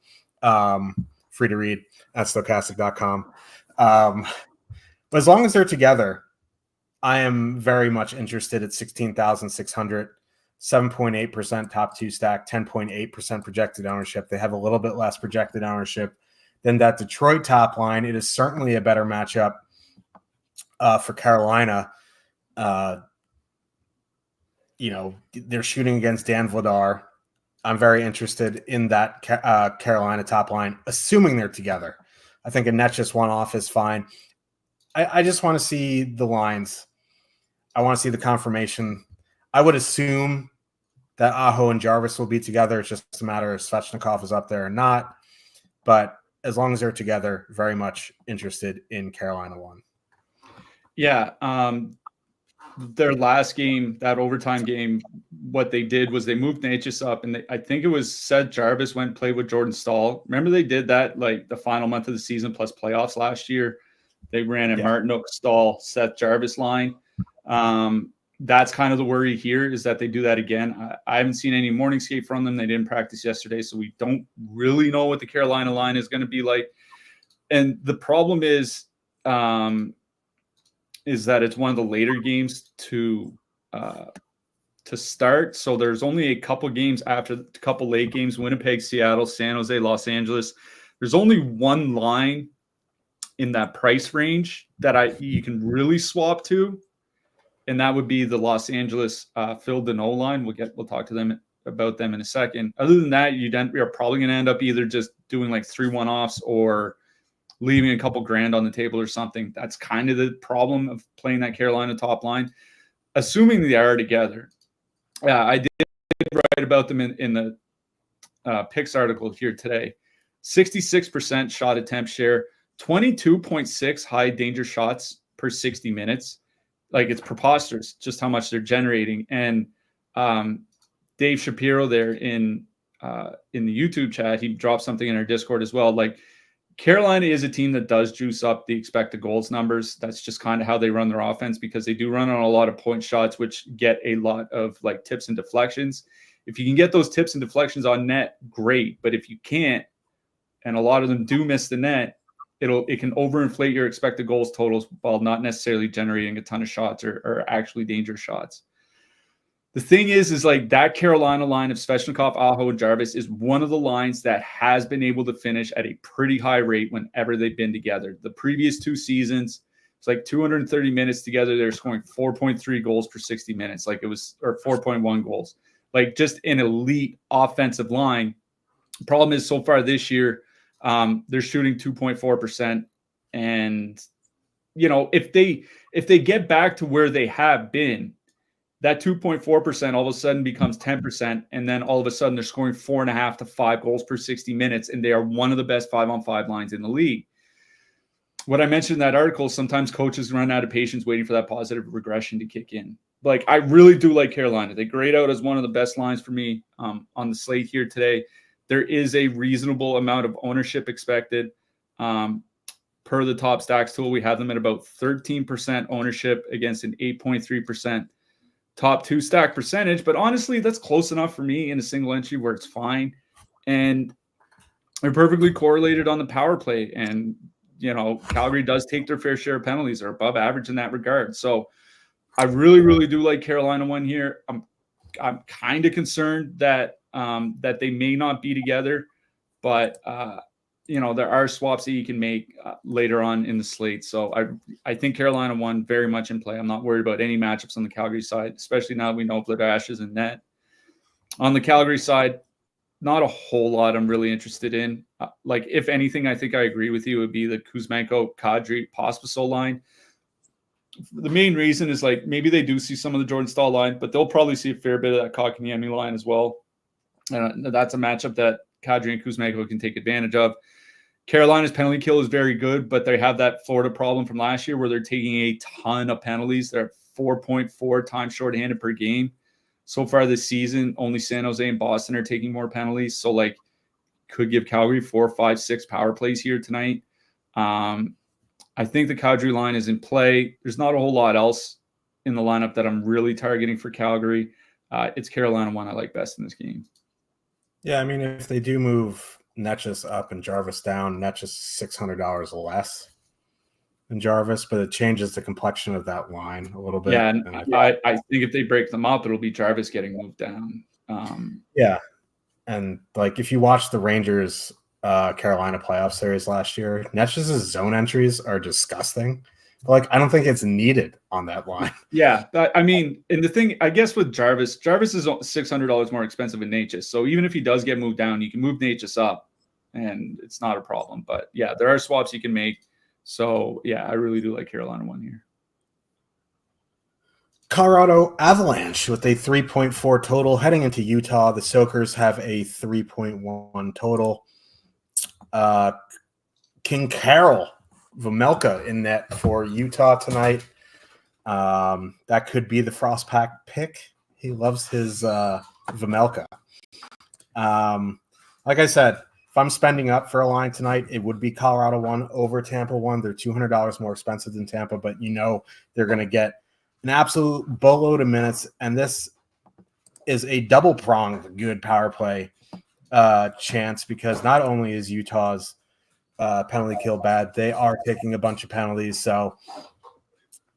Free to read at stokastic.com. But as long as they're together, I am very much interested at 16,600, 7.8% top two stack, 10.8% projected ownership. They have a little bit less projected ownership than that Detroit top line. It is certainly a better matchup for Carolina. They're shooting against Dan Vladar. I'm very interested in that Carolina top line, assuming they're together. I think a net just one off is fine. I just want to see the lines. I want to see the confirmation. I would assume that Aho and Jarvis will be together. It's just a matter of Svechnikov is up there or not. But as long as they're together, very much interested in Carolina 1. Yeah. Their last game, that overtime game, what they did was they moved Natchez up, and I think it was Seth Jarvis went and played with Jordan Stahl. Remember they did that like the final month of the season plus playoffs last year. They ran a Martinook, Stahl, Seth Jarvis line. That's kind of the worry here is that they do that again. I haven't seen any morning skate from them. They didn't practice yesterday, so we don't really know what the Carolina line is going to be like. And the problem is that it's one of the later games to start. So there's only a couple games after a couple late games: Winnipeg, Seattle, San Jose, Los Angeles. There's only one line in that price range that you can really swap to, and that would be the Los Angeles Phil Deneau line. We'll talk to them about them in a second. Other than that, you're probably going to end up either just doing like 3 one-offs or leaving a couple grand on the table or something. That's kind of the problem of playing that Carolina top line, assuming they are together. I did write about them in the picks article here today. 66% shot attempt share, 22.6 high danger shots per 60 minutes. Like, it's preposterous just how much they're generating. And Dave Shapiro there in the YouTube chat, he dropped something in our Discord as well. Like, Carolina is a team that does juice up the expected goals numbers. That's just kind of how they run their offense, because they do run on a lot of point shots, which get a lot of like tips and deflections. If you can get those tips and deflections on net, great. But if you can't, and a lot of them do miss the net, it can overinflate your expected goals totals while not necessarily generating a ton of shots or actually dangerous shots. The thing is like that Carolina line of Svechnikov, Aho, and Jarvis is one of the lines that has been able to finish at a pretty high rate whenever they've been together. The previous 2 seasons, it's like 230 minutes together. They're scoring 4.3 goals per 60 minutes. Like it was, or 4.1 goals. Like just an elite offensive line. The problem is so far this year, they're shooting 2.4%. And, if they get back to where they have been, that 2.4% all of a sudden becomes 10. And then all of a sudden they're scoring 4.5 to 5 goals per 60 minutes. And they are one of the best 5-on-5 lines in the league. What I mentioned in that article, sometimes coaches run out of patience waiting for that positive regression to kick in. Like, I really do like Carolina. They grade out as one of the best lines for me on the slate here today. There is a reasonable amount of ownership expected. Per the Top Stacks tool, we have them at about 13% ownership against an 8.3% top 2 stack percentage. But honestly, that's close enough for me in a single entry where it's fine. And they're perfectly correlated on the power play. And, Calgary does take their fair share of penalties. They're above average in that regard. So I really, really do like Carolina 1 here. I'm kind of concerned that they may not be together, but there are swaps that you can make later on in the slate. So I think Carolina 1 very much in play. I'm not worried about any matchups on the Calgary side, especially now that we know Vladash is in net. On the Calgary side, not a whole lot I'm really interested in. Like, if anything, I think I agree with you, it would be the Kuzmenko, Kadri, Pospisil line. The main reason is like maybe they do see some of the Jordan Stahl line, but they'll probably see a fair bit of that Kotkaniemi line as well. That's a matchup that Kadri and Kuzmenko can take advantage of. Carolina's penalty kill is very good, but they have that Florida problem from last year where they're taking a ton of penalties. They're 4.4 times shorthanded per game. So far this season, only San Jose and Boston are taking more penalties. So, like, could give Calgary 4, 5, 6 power plays here tonight. I think the Kadri line is in play. There's not a whole lot else in the lineup that I'm really targeting for Calgary. It's Carolina 1 I like best in this game. Yeah, I mean, if they do move Netchus up and Jarvis down, Netchus $600 less. and Jarvis, but it changes the complexion of that line a little bit. Yeah, and I think if they break them up, it'll be Jarvis getting moved down. Yeah, and like if you watch the Rangers Carolina playoff series last year, Netch's zone entries are disgusting. But like I don't think it's needed on that line. Yeah, I mean, and the thing I guess with Jarvis is $600 more expensive than Natchez. So even if he does get moved down, you can move Natchez up, and it's not a problem. But yeah, there are swaps you can make. So yeah, I really do like Carolina 1 here. Colorado Avalanche with a 3.4 total heading into Utah. The Soakers have a 3.1 total. King Carol Vejmelka in net for Utah tonight. That could be the Frost Pack pick. He loves his Vejmelka. Like I said, if I'm spending up for a line tonight, it would be Colorado 1 over Tampa 1. They're $200 more expensive than Tampa, but you know they're going to get an absolute boatload of minutes, and this is a double-pronged good power play chance because not only is Utah's penalty kill bad, they are taking a bunch of penalties. So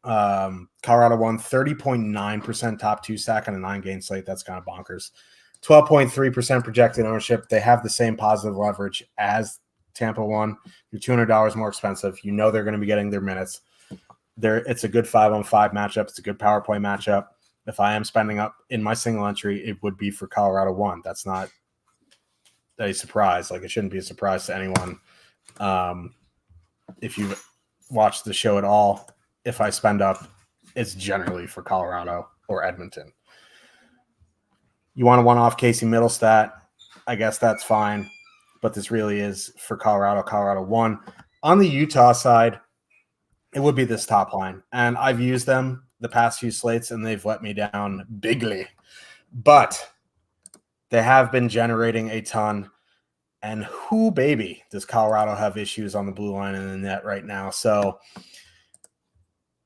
Colorado won 30.9% top 2 sack on a 9-game slate. That's kind of bonkers. 12.3% projected ownership. They have the same positive leverage as Tampa 1. You're $200 more expensive. You know they're going to be getting their minutes. It's a good 5-on-5 matchup. It's a good power play matchup. If I am spending up in my single entry, it would be for Colorado 1. That's not a surprise. Like it shouldn't be a surprise to anyone. If you've watched the show at all, if I spend up, it's generally for Colorado or Edmonton. You want to one-off Casey Middlestat, I guess that's fine. But this really is for Colorado 1. On the Utah side, it would be this top line. And I've used them the past few slates, and they've let me down bigly. But they have been generating a ton. And who, baby, does Colorado have issues on the blue line and the net right now? So,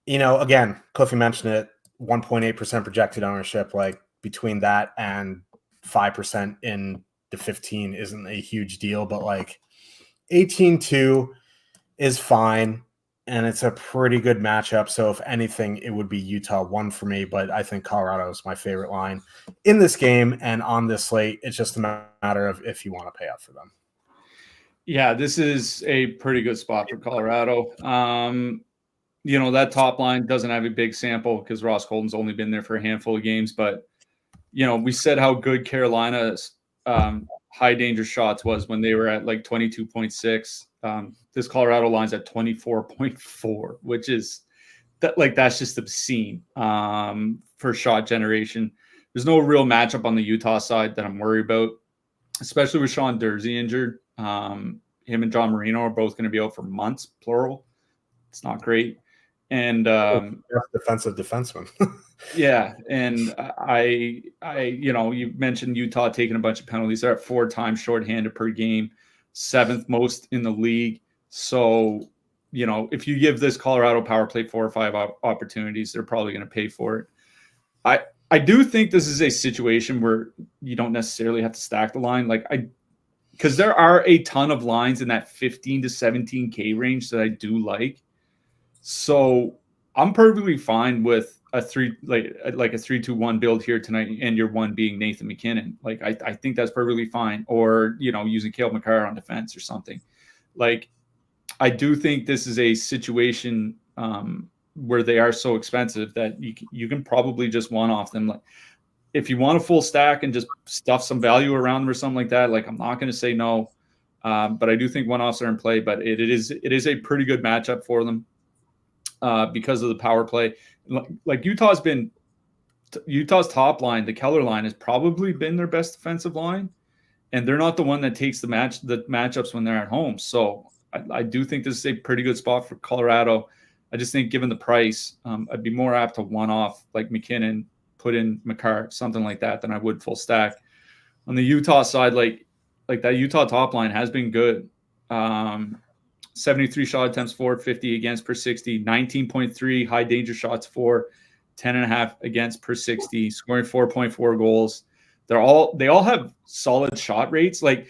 you know, again, Cliffy mentioned it, 1.8% projected ownership. Like between that and 5% in the 15 isn't a huge deal. But like 18-2 is fine. And it's a pretty good matchup. So if anything, it would be Utah 1 for me. But I think Colorado is my favorite line in this game and on this slate. It's just a matter of if you want to pay up for them. Yeah, this is a pretty good spot for Colorado. You know, that top line doesn't have a big sample because Ross Colton's only been there for a handful of games. But, you know, we said how good Carolina's high danger shots was when they were at like 22.6. This Colorado line's at 24.4, which is that's just obscene for shot generation. There's no real matchup on the Utah side that I'm worried about, especially with Sean Durzi injured. Him and John Marino are both going to be out for months, plural. It's not great. And defensive defenseman. Yeah, and I, you know, you mentioned Utah taking a bunch of penalties. They're at 4 times shorthanded per game, 7th most in the league. So, you know, if you give this Colorado power play 4 or 5 opportunities, they're probably going to pay for it. I do think this is a situation where you don't necessarily have to stack the line. Because there are a ton of lines in that 15 to 17K range that I do like. So I'm perfectly fine with a 3-2-1 build here tonight, and your one being Nathan McKinnon. Like I think that's perfectly fine. Or, you know, using Cale Makar on defense or something. Like I do think this is a situation where they are so expensive that you can probably just one-off them. Like if you want a full stack and just stuff some value around them or something like that, like I'm not going to say no. But I do think one-offs are in play, but it is a pretty good matchup for them because of the power play. Like Utah's top line, the Keller line, has probably been their best defensive line, and they're not the one that takes the matchups when they're at home. So I do think this is a pretty good spot for Colorado. I just think given the price, I'd be more apt to one-off like McKinnon, put in Makar, something like that, than I would full stack. On the Utah side, like that Utah top line has been good. 73 shot attempts for, 50 against per 60, 19.3 high danger shots for, 10.5 against per 60, scoring 4.4 goals. They all have solid shot rates. Like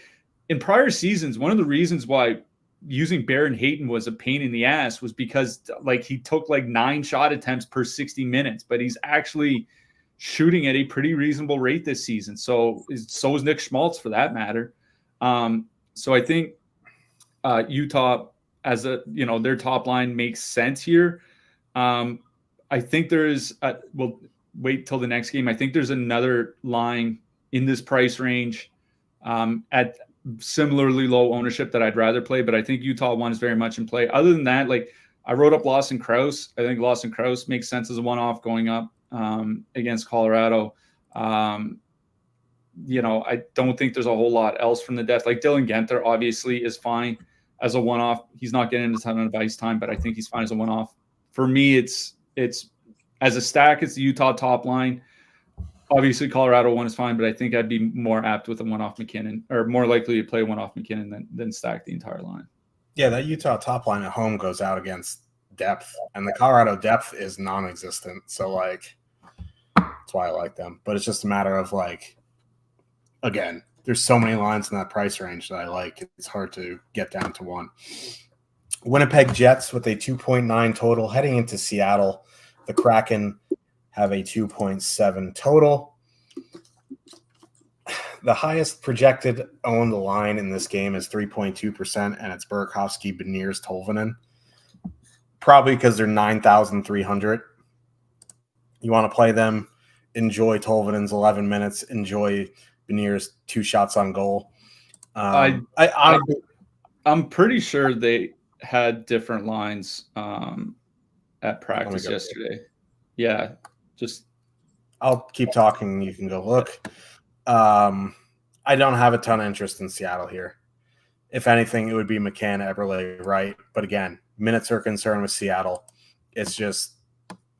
in prior seasons, one of the reasons why using Baron Hayton was a pain in the ass was because like he took like 9 shot attempts per 60 minutes, but he's actually shooting at a pretty reasonable rate this season. So is Nick Schmaltz for that matter. So I think Utah as their top line makes sense here. I think there's we'll wait till the next game. I think there's another line in this price range at similarly low ownership that I'd rather play, but I think Utah 1 is very much in play. Other than that, like I wrote up Lawson Krause. I think Lawson Krause makes sense as a one-off going up against Colorado. I don't think there's a whole lot else from the depth. Like Dylan Genther obviously is fine as a one-off. He's not getting a ton of ice time, but I think he's fine as a one-off. For me, it's as a stack, it's the Utah top line. Obviously, Colorado 1 is fine, but I think I'd be more apt with a one-off McKinnon, or more likely to play one-off McKinnon than stack the entire line. Yeah, that Utah top line at home goes out against depth, and the Colorado depth is non-existent. So, like, that's why I like them. But it's just a matter of, like, again, there's so many lines in that price range that I like. It's hard to get down to one. Winnipeg Jets with a 2.9 total heading into Seattle. The Kraken have a 2.7 total. The highest projected owned line in this game is 3.2%, and it's Burakovsky, Beniers, Tolvanen. Probably because they're 9,300. You want to play them, enjoy Tolvanen's 11 minutes, enjoy Beniers' 2 shots on goal. I'm pretty sure they had different lines at practice yesterday. Yeah, just I'll keep talking. You can go look. I don't have a ton of interest in Seattle here. If anything, it would be McCann, Eberle, right? But again, minutes are a concern with Seattle. It's just,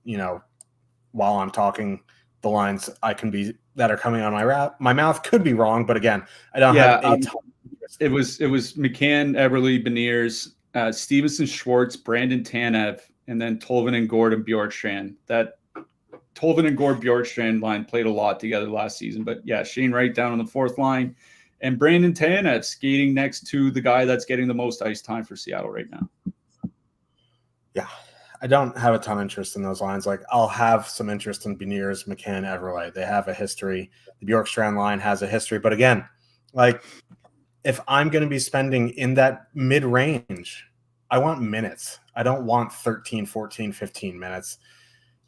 while I'm talking, the lines that are coming on my mouth could be wrong. But again, I don't have a ton of interest. It was McCann, Eberle, Beniers, Stevenson, Schwartz, Brandon Tanev, and then Tolvanen, Gord, and Bjorkstrand. That Tolvanen, Gord, Bjorkstrand line played a lot together last season. But yeah, Shane Wright down on the 4th line, and Brandon Tanev skating next to the guy that's getting the most ice time for Seattle right now. Yeah, I don't have a ton of interest in those lines. Like, I'll have some interest in Beniers, McCann, Eberle. They have a history. The Bjorkstrand line has a history. But again, like, if I'm going to be spending in that mid-range, I want minutes. I don't want 13, 14, 15 minutes.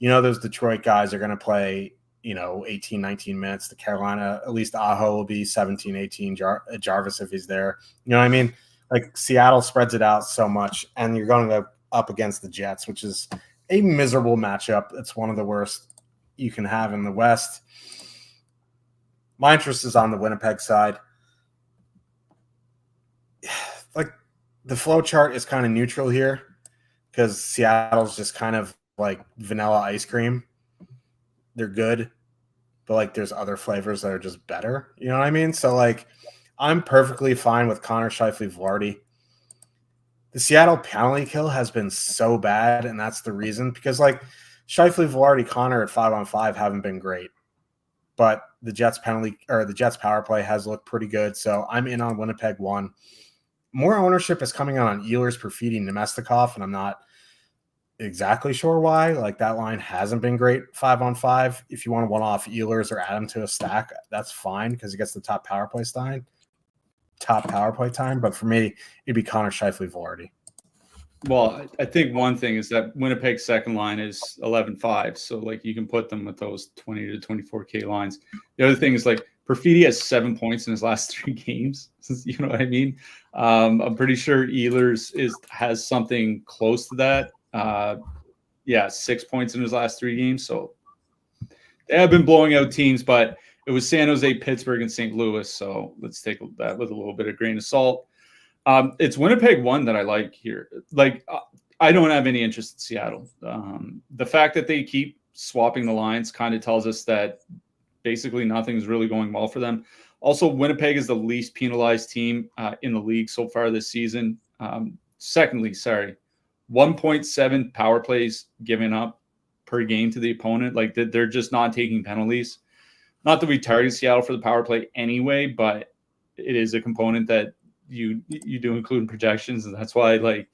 Those Detroit guys are going to play, 18, 19 minutes. The Carolina, at least Aho will be 17, 18, Jarvis if he's there. You know what I mean? Like, Seattle spreads it out so much, and you're going to go up against the Jets, which is a miserable matchup. It's one of the worst you can have in the West. My interest is on the Winnipeg side. Like, the flow chart is kind of neutral here because Seattle's just kind of like vanilla ice cream. They're good, but like there's other flavors that are just better. You know what I mean? So like I'm perfectly fine with Connor Scheifele-Velarde. The Seattle penalty kill has been so bad, and that's the reason, because like Scheifele-Velarde, Connor at 5-on-5 haven't been great, but the Jets power play has looked pretty good. So I'm in on Winnipeg 1. More ownership is coming on Ehlers, Perfidi, Nemestikov, and I'm not exactly sure why. Like, that line hasn't been great 5-on-5. If you want to one-off Ehlers or add him to a stack, that's fine because he gets the top power play time. But for me, it'd be Connor Scheifele-Velarde. Well, I think one thing is that Winnipeg's second line is 11-5, so like you can put them with those 20 to 24K lines. The other thing is like Perfidi has 7 points in his last 3 games. You know what I mean? I'm pretty sure Ehlers has something close to that. 6 points in his last 3 games. So they have been blowing out teams, but it was San Jose, Pittsburgh, and St. Louis. So let's take that with a little bit of grain of salt. It's Winnipeg 1 that I like here. Like, I don't have any interest in Seattle. The fact that they keep swapping the lines kind of tells us that basically nothing's really going well for them. Also, Winnipeg is the least penalized team in the league so far this season. 1.7 power plays given up per game to the opponent. Like, they're just not taking penalties. Not that we target Seattle for the power play anyway, but it is a component that you do include in projections, and that's why like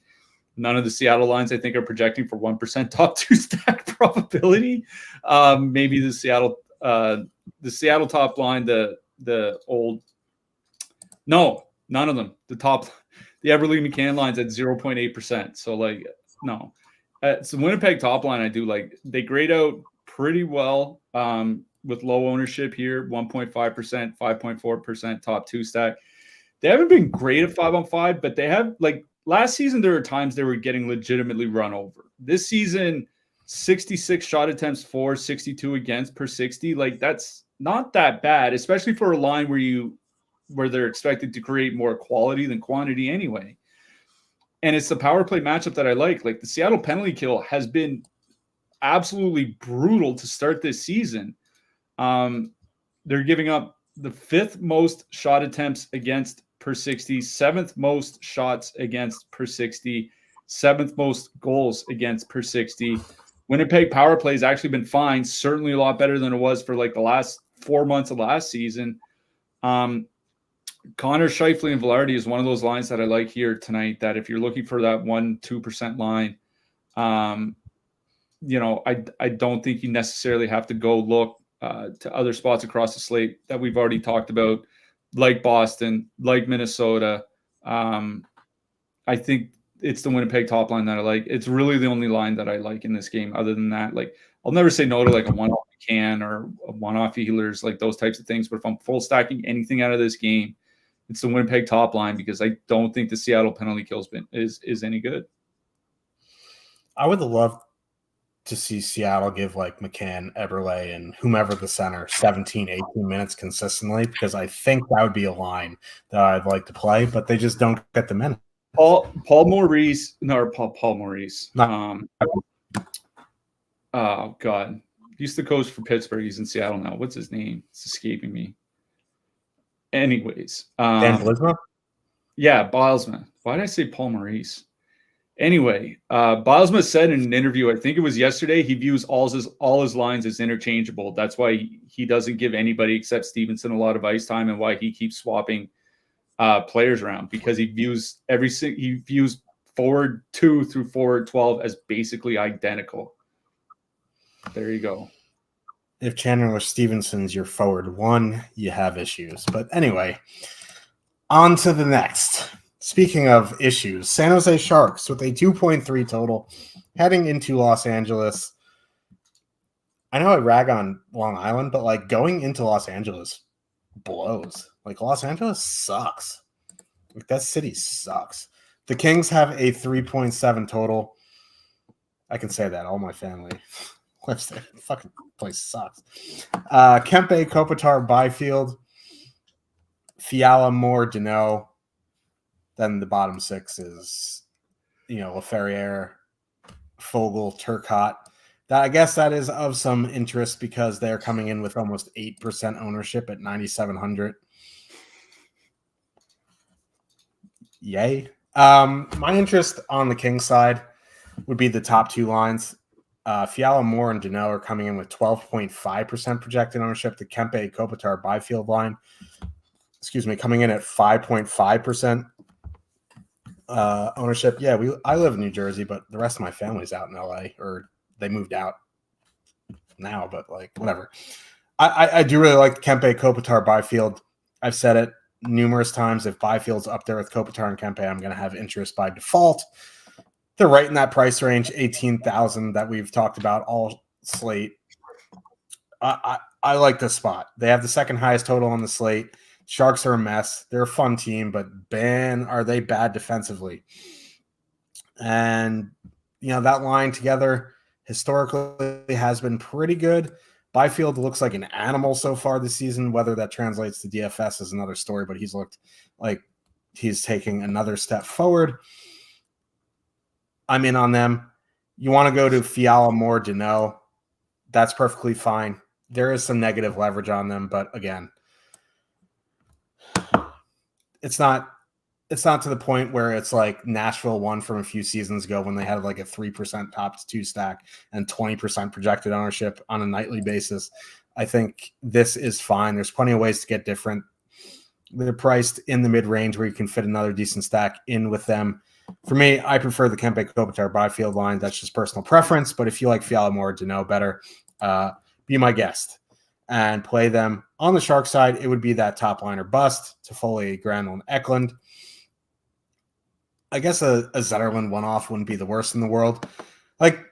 none of the Seattle lines I think are projecting for 1% top 2 stack probability. Maybe the Seattle top line, the old no, none of them. The Everly McCann line's at 0.8%. So like no. So Winnipeg top line, I do like. They grade out pretty well with low ownership here, 1.5%, 5.4% top 2 stack. They haven't been great at 5-on-5, but they have like last season, there were times they were getting legitimately run over. This season, 66 shot attempts for, 62 against per 60. Like that's not that bad, especially for a line where they're expected to create more quality than quantity anyway. And it's the power play matchup that I like. Like the Seattle penalty kill has been absolutely brutal to start this season. They're giving up the 5th most shot attempts against per 60, 7th most shots against per 60, 7th most goals against per 60. Winnipeg power play has actually been fine, certainly a lot better than it was for like the last 4 months of last season. Connor, Scheifele, and Velarde is one of those lines that I like here tonight, that if you're looking for that 1-2% line, I don't think you necessarily have to go look to other spots across the slate that we've already talked about, like Boston, like Minnesota. I think it's the Winnipeg top line that I like. It's really the only line that I like in this game. Other than that, like I'll never say no to like a one-off can or a one-off healers, like those types of things. But if I'm full stacking anything out of this game, it's the Winnipeg top line, because I don't think the Seattle penalty kill is any good. I would love to see Seattle give like McCann, Eberle, and whomever the center 17, 18 minutes consistently, because I think that would be a line that I'd like to play, but they just don't get the minutes. Paul Maurice. Oh God, he used to coach for Pittsburgh. He's in Seattle now. What's his name? It's escaping me. Anyways, Dan Blisma? Yeah, Bilesma. Why did I say Paul Maurice? Anyway, Bilesma said in an interview, I think it was yesterday, he views all his lines as interchangeable. That's why he doesn't give anybody except Stevenson a lot of ice time, and why he keeps swapping players around, because he views forward 2 through forward 12 as basically identical. There you go. If Chandler Stevenson's your forward 1, you have issues. But anyway, on to the next. Speaking of issues, San Jose Sharks with a 2.3 total heading into Los Angeles. I know I rag on Long Island, but like going into Los Angeles blows. Like Los Angeles sucks. Like that city sucks. The Kings have a 3.7 total. I can say that. All my family lives there. The fucking place sucks. Kempe, Kopitar, Byfield, Fiala, Moore, Deneau. Then the bottom 6 is, Laferriere, Fogle, Turcotte. I guess that is of some interest because they're coming in with almost 8% ownership at 9,700. Yay. My interest on the King side would be the top 2 lines. Fiala, Moore, and Deneau are coming in with 12.5% projected ownership. The Kempe, Kopitar, Byfield line, coming in at 5.5%. Ownership. Yeah, I live in New Jersey, but the rest of my family's out in LA, or they moved out now, but like whatever. I do really like Kempe, Kopitar, Byfield. I've said it numerous times. If Byfield's up there with Kopitar and Kempe, I'm going to have interest by default. They're right in that price range, 18,000 that we've talked about all slate. I like this spot. They have the second highest total on the slate. Sharks are a mess. They're a fun team, but man, are they bad defensively. And, that line together historically has been pretty good. Byfield looks like an animal so far this season. Whether that translates to DFS is another story, but he's looked like he's taking another step forward. I'm in on them. You want to go to Fiala, Moore, Deneau. That's perfectly fine. There is some negative leverage on them, but again, it's not to the point where it's like Nashville won from a few seasons ago when they had like a 3% top 2 stack and 20% projected ownership on a nightly basis. I think this is fine. There's plenty of ways to get different. They're priced in the mid-range where you can fit another decent stack in with them. For me, I prefer the Kempe Kopitar Byfield line. That's just personal preference. But if you like Fiala more to know better, be my guest and play them. On the Shark side, it would be that top liner bust, Toffoli, Granlund, and Eklund. I guess a Zetterlund one-off wouldn't be the worst in the world. Like,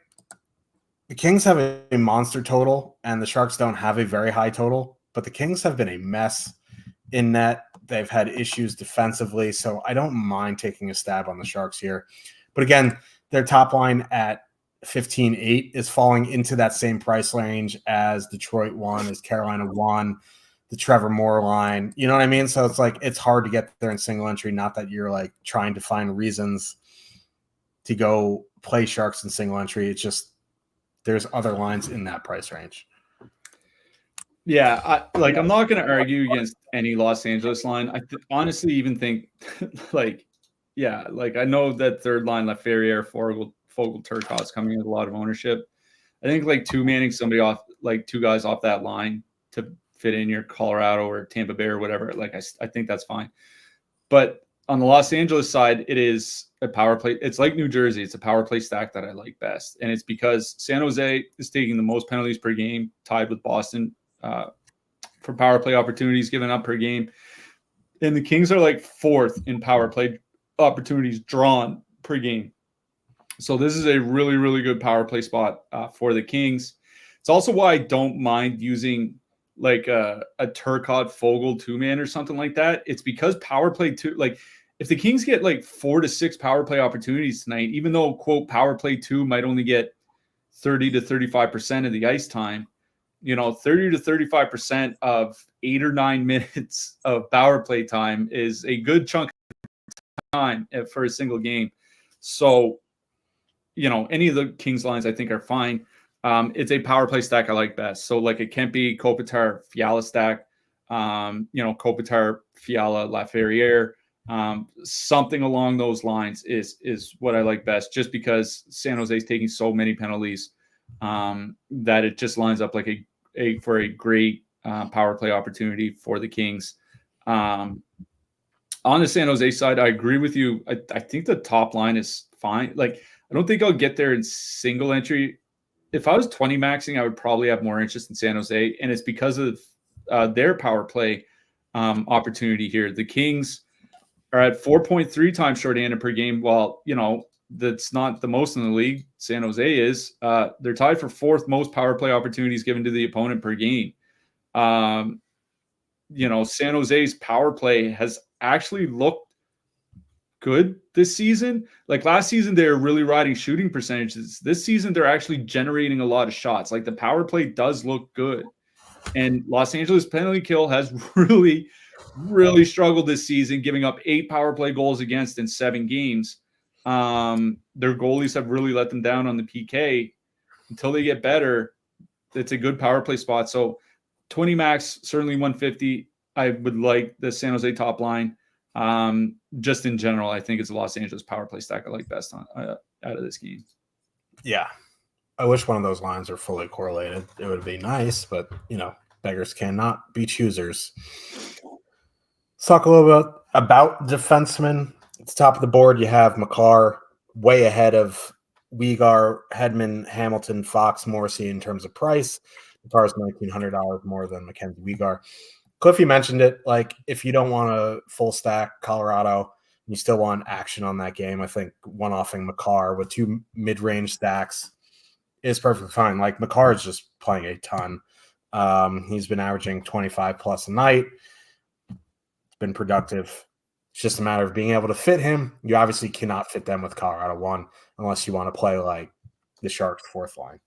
the Kings have a monster total, and the Sharks don't have a very high total, but the Kings have been a mess in net. They've had issues defensively, so I don't mind taking a stab on the Sharks here. But again, their top line at 15.8 is falling into that same price range as Detroit 1, as Carolina 1, the Trevor Moore line. You know what I mean? So it's like it's hard to get there in single entry, not that you're like trying to find reasons to go play Sharks in single entry. It's just there's other lines in that price range. Yeah, I'm not going to argue against any Los Angeles line. I honestly even think, I know that third line, Laferriere, Fogel, Turcotte is coming with a lot of ownership. I think like two-manning somebody off, like two guys off that line to fit in your Colorado or Tampa Bay or whatever, I think that's fine. But on the Los Angeles side, it is a power play. It's like New Jersey. It's a power play stack that I like best. And it's because San Jose is taking the most penalties per game, tied with Boston for power play opportunities given up per game. And the Kings are like fourth in power play opportunities drawn per game. So this is a really, really good power play spot for the Kings. It's also why I don't mind using like a Turcotte Fogel two-man or something like that. It's because power play two, like if the Kings get like 4 to 6 power play opportunities tonight, even though quote power play two might only get 30 to 35% of the ice time, 30 to 35% of 8 or 9 minutes of power play time is a good chunk of time for a single game. So, any of the Kings lines I think are fine. It's a power play stack I like best. So like a Kempe, Kopitar, Fiala stack, Kopitar, Fiala, Laferriere, something along those lines is what I like best, just because San Jose is taking so many penalties that it just lines up like for a great power play opportunity for the Kings. On the San Jose side, I agree with you. I think the top line is fine. Like, I don't think I'll get there in single entry. If I was 20 maxing, I would probably have more interest in San Jose, and it's because of their power play opportunity here. The Kings are at 4.3 times shorthanded per game, while, that's not the most in the league. San Jose is. They're tied for fourth most power play opportunities given to the opponent per game. San Jose's power play has actually looked good this season. Like last season, they were really riding shooting percentages. This season, they're actually generating a lot of shots. Like the power play does look good. And Los Angeles penalty kill has really, really struggled this season, giving up 8 power play goals against in 7 games. Their goalies have really let them down on the PK. Until they get better, it's a good power play spot. So 20 max, certainly 150. I would like the San Jose top line. Just in general, I think it's a Los Angeles power play stack I like best out of this game. Yeah. I wish one of those lines are fully correlated. It would be nice, but, beggars cannot be choosers. Let's talk a little bit about defensemen. At the top of the board, you have Makar way ahead of Weegar, Hedman, Hamilton, Fox, Morrissey in terms of price. Makar is $1,900 more than Mackenzie Weegar. Cliff, you mentioned it. Like, if you don't want a full stack Colorado, you still want action on that game, I think one-offing Makar with 2 mid-range stacks is perfectly fine. Like, Makar is just playing a ton. He's been averaging 25 plus a night. It's been productive. It's just a matter of being able to fit him. You obviously cannot fit them with Colorado 1 unless you want to play like the Sharks fourth line.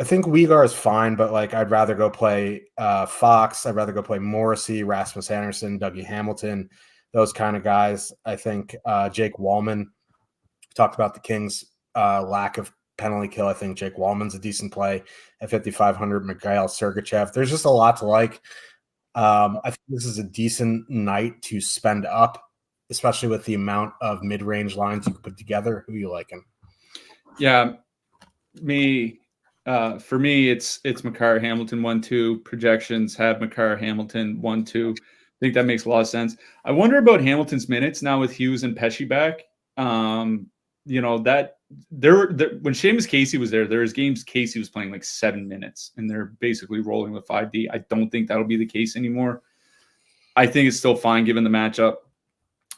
I think Weegar is fine, but like I'd rather go play Fox. I'd rather go play Morrissey, Rasmus Anderson, Dougie Hamilton, those kind of guys. I think Jake Wallman, we talked about the Kings' lack of penalty kill. I think Jake Wallman's a decent play at 5,500. Mikhail Sergachev. There's just a lot to like. I think this is a decent night to spend up, especially with the amount of mid-range lines you can put together. Who are you liking? Yeah, for me, it's Makar Hamilton 1-2. Projections have Makar Hamilton 1-2. think that makes a lot of sense. I wonder about Hamilton's minutes now with Hughes and Pesci back. That there when Seamus Casey was there's games Casey was playing like 7 minutes, and they're basically rolling with 5D. I don't think that'll be the case anymore. I think it's still fine given the matchup.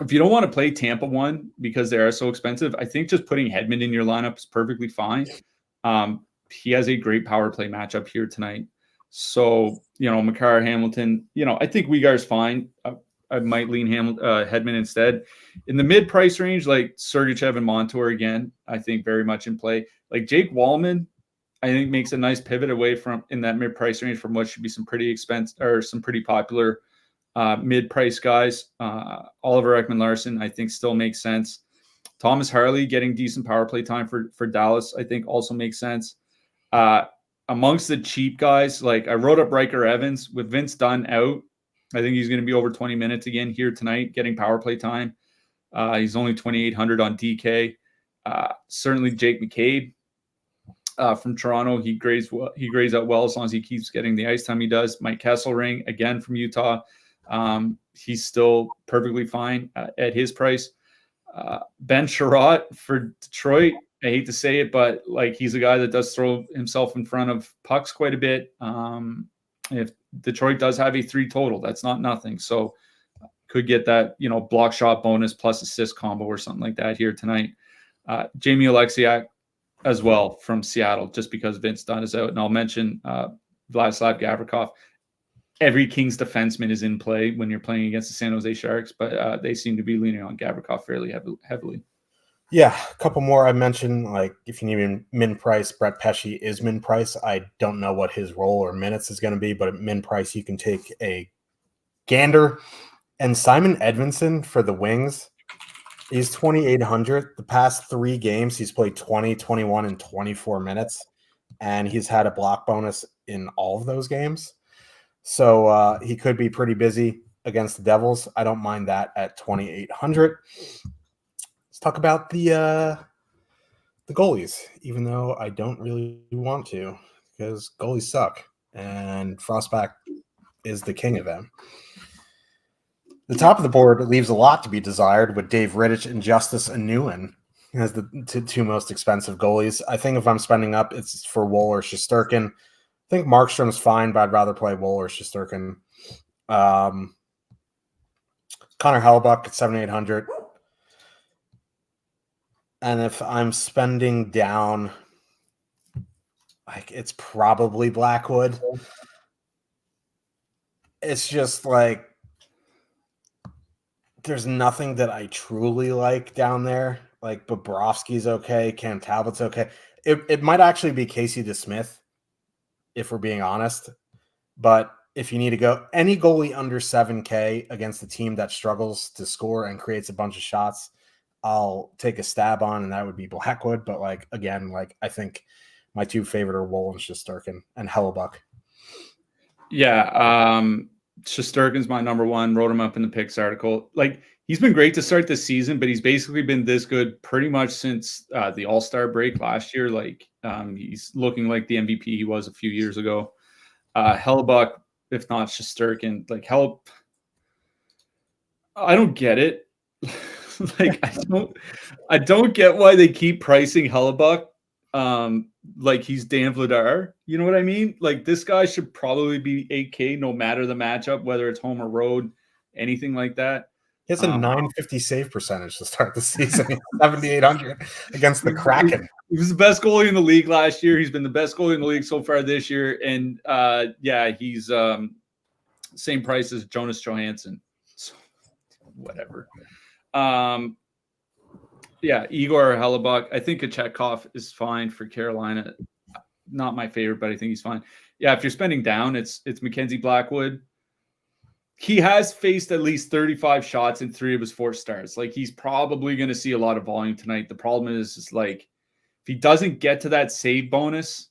If you don't want to play Tampa one because they are so expensive, I think just putting Hedman in your lineup is perfectly fine. He has a great power play matchup here tonight. So, Makar, Hamilton, I think Weegar's fine. I might lean Hedman instead. In the mid-price range, like Sergachev and Montour again, I think very much in play. Like Jake Wallman, I think makes a nice pivot away from in that mid-price range from what should be some pretty expensive or some pretty popular mid-price guys. Oliver Ekman-Larsson, I think still makes sense. Thomas Harley getting decent power play time for Dallas, I think also makes sense. Amongst the cheap guys, like I wrote up Riker Evans with Vince Dunn out. I think he's going to be over 20 minutes again here tonight, getting power play time. He's only 2,800 on DK. Certainly Jake McCabe from Toronto. He grades out well as long as he keeps getting the ice time he does. Mike Kesselring, again from Utah. He's still perfectly fine at his price. Ben Sherratt for Detroit. I hate to say it, but like he's a guy that does throw himself in front of pucks quite a bit. If Detroit does have a 3 total, that's not nothing. So could get that, block shot bonus plus assist combo or something like that here tonight. Jamie Alexiak as well from Seattle, just because Vince Dunn is out. And I'll mention Vladislav Gavrikov. Every Kings defenseman is in play when you're playing against the San Jose Sharks, but they seem to be leaning on Gavrikov fairly heavily. Yeah, a couple more I mentioned. Like if you need min price, Brett Pesci is min price. I don't know what his role or minutes is going to be, but at min price, you can take a gander. And Simon Edmondson for the Wings, he's 2,800. The past 3 games, he's played 20, 21, and 24 minutes, and he's had a block bonus in all of those games. So he could be pretty busy against the Devils. I don't mind that at 2,800. Let's talk about the goalies, even though I don't really want to because goalies suck, and Frostback is the king of them. The top of the board leaves a lot to be desired with Dave Rittich and Justice Anuin as the two most expensive goalies. I think if I'm spending up, it's for Woll or Shesterkin. I think Markstrom's fine, but I'd rather play Woll or Shesterkin. Connor Hellebuyck at 7,800. And if I'm spending down, like it's probably Blackwood. It's just like there's nothing that I truly like down there. Like Bobrovsky's okay, Cam Talbot's okay. It might actually be Casey DeSmith, if we're being honest. But if you need to go any goalie under 7K against a team that struggles to score and creates a bunch of shots, I'll take a stab on, and that would be Blackwood. But like again, like I think my 2 favorite are Woll and Shesterkin and Hellebuyck. Yeah, Shesterkin's my number 1. Wrote him up in the picks article. Like he's been great to start this season, but he's basically been this good pretty much since the All-Star break last year. Like he's looking like the MVP he was a few years ago. Hellebuyck, if not Shesterkin, like I don't get it. Like I don't get why they keep pricing Hellebuyck like he's Dan Vladar. You know what I mean? Like this guy should probably be 8K no matter the matchup, whether it's home or road, anything like that. He has a 950 save percentage to start the season. 7,800 against the Kraken. He was the best goalie in the league last year. He's been the best goalie in the league so far this year. And he's same price as Jonas Johansson. So, whatever. Igor Hellebuyck. I think Kochetkov is fine for Carolina. Not my favorite, but I think he's fine. Yeah, if you're spending down, it's Mackenzie Blackwood. He has faced at least 35 shots in 3 of his 4 starts. Like he's probably going to see a lot of volume tonight. The problem is like if he doesn't get to that save bonus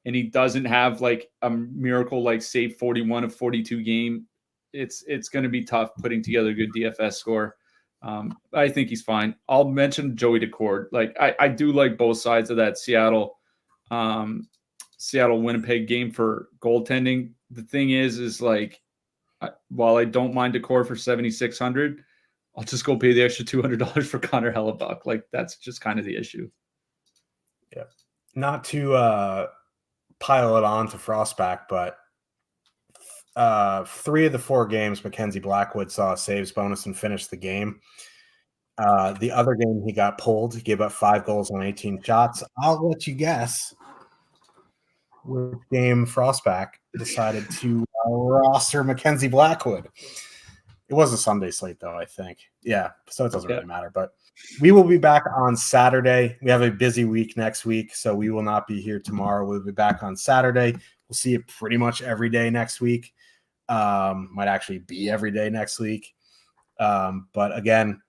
and he doesn't have like a miracle like save 41 of 42 game, it's going to be tough putting together a good DFS score. I think he's fine. I'll mention Joey Decord. Like I do like both sides of that Seattle Winnipeg game for goaltending. The thing is like while I don't mind decor for 7,600, I'll just go pay the extra $200 for Connor Hellebuck. Like, that's just kind of the issue. Yeah. Not to pile it on to Frostback, but 3 of the 4 games, Mackenzie Blackwood saw a saves bonus and finished the game. The other game he got pulled. He gave up 5 goals on 18 shots. I'll let you guess which game Frostback decided to roster Mackenzie Blackwood. It was a Sunday slate, though, I think. Yeah, so it doesn't really matter. But we will be back on Saturday. We have a busy week next week, so we will not be here tomorrow. We'll be back on Saturday. We'll see it pretty much every day next week. Might actually be every day next week. But again,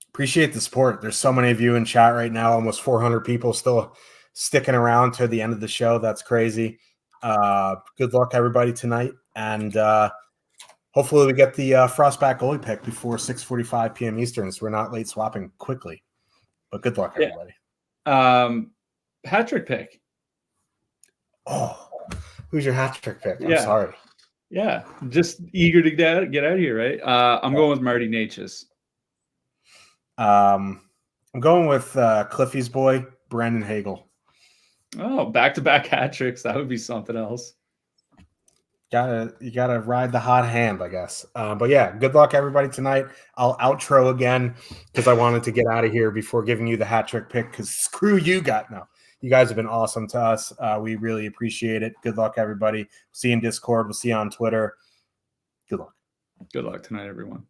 appreciate the support. There's so many of you in chat right now, almost 400 people still sticking around to the end of the show. That's crazy. Good luck, everybody, tonight. And hopefully we get the Frostback goalie pick before 6:45 p.m. Eastern, so we're not late swapping quickly. But good luck, everybody. Hat trick pick. Oh, who's your hat trick pick? I'm sorry. Yeah, just eager to get out of here, right? I'm going with Marty Natchez. I'm going with Cliffy's boy, Brandon Hagel. Oh, back-to-back hat tricks. That would be something else. You gotta ride the hot hand, I guess. But yeah, good luck, everybody, tonight. I'll outro again because I wanted to get out of here before giving you the hat trick pick, because screw you you guys have been awesome to us. We really appreciate it. Good luck, everybody. See you in Discord. We'll see you on Twitter. Good luck. Good luck tonight, everyone.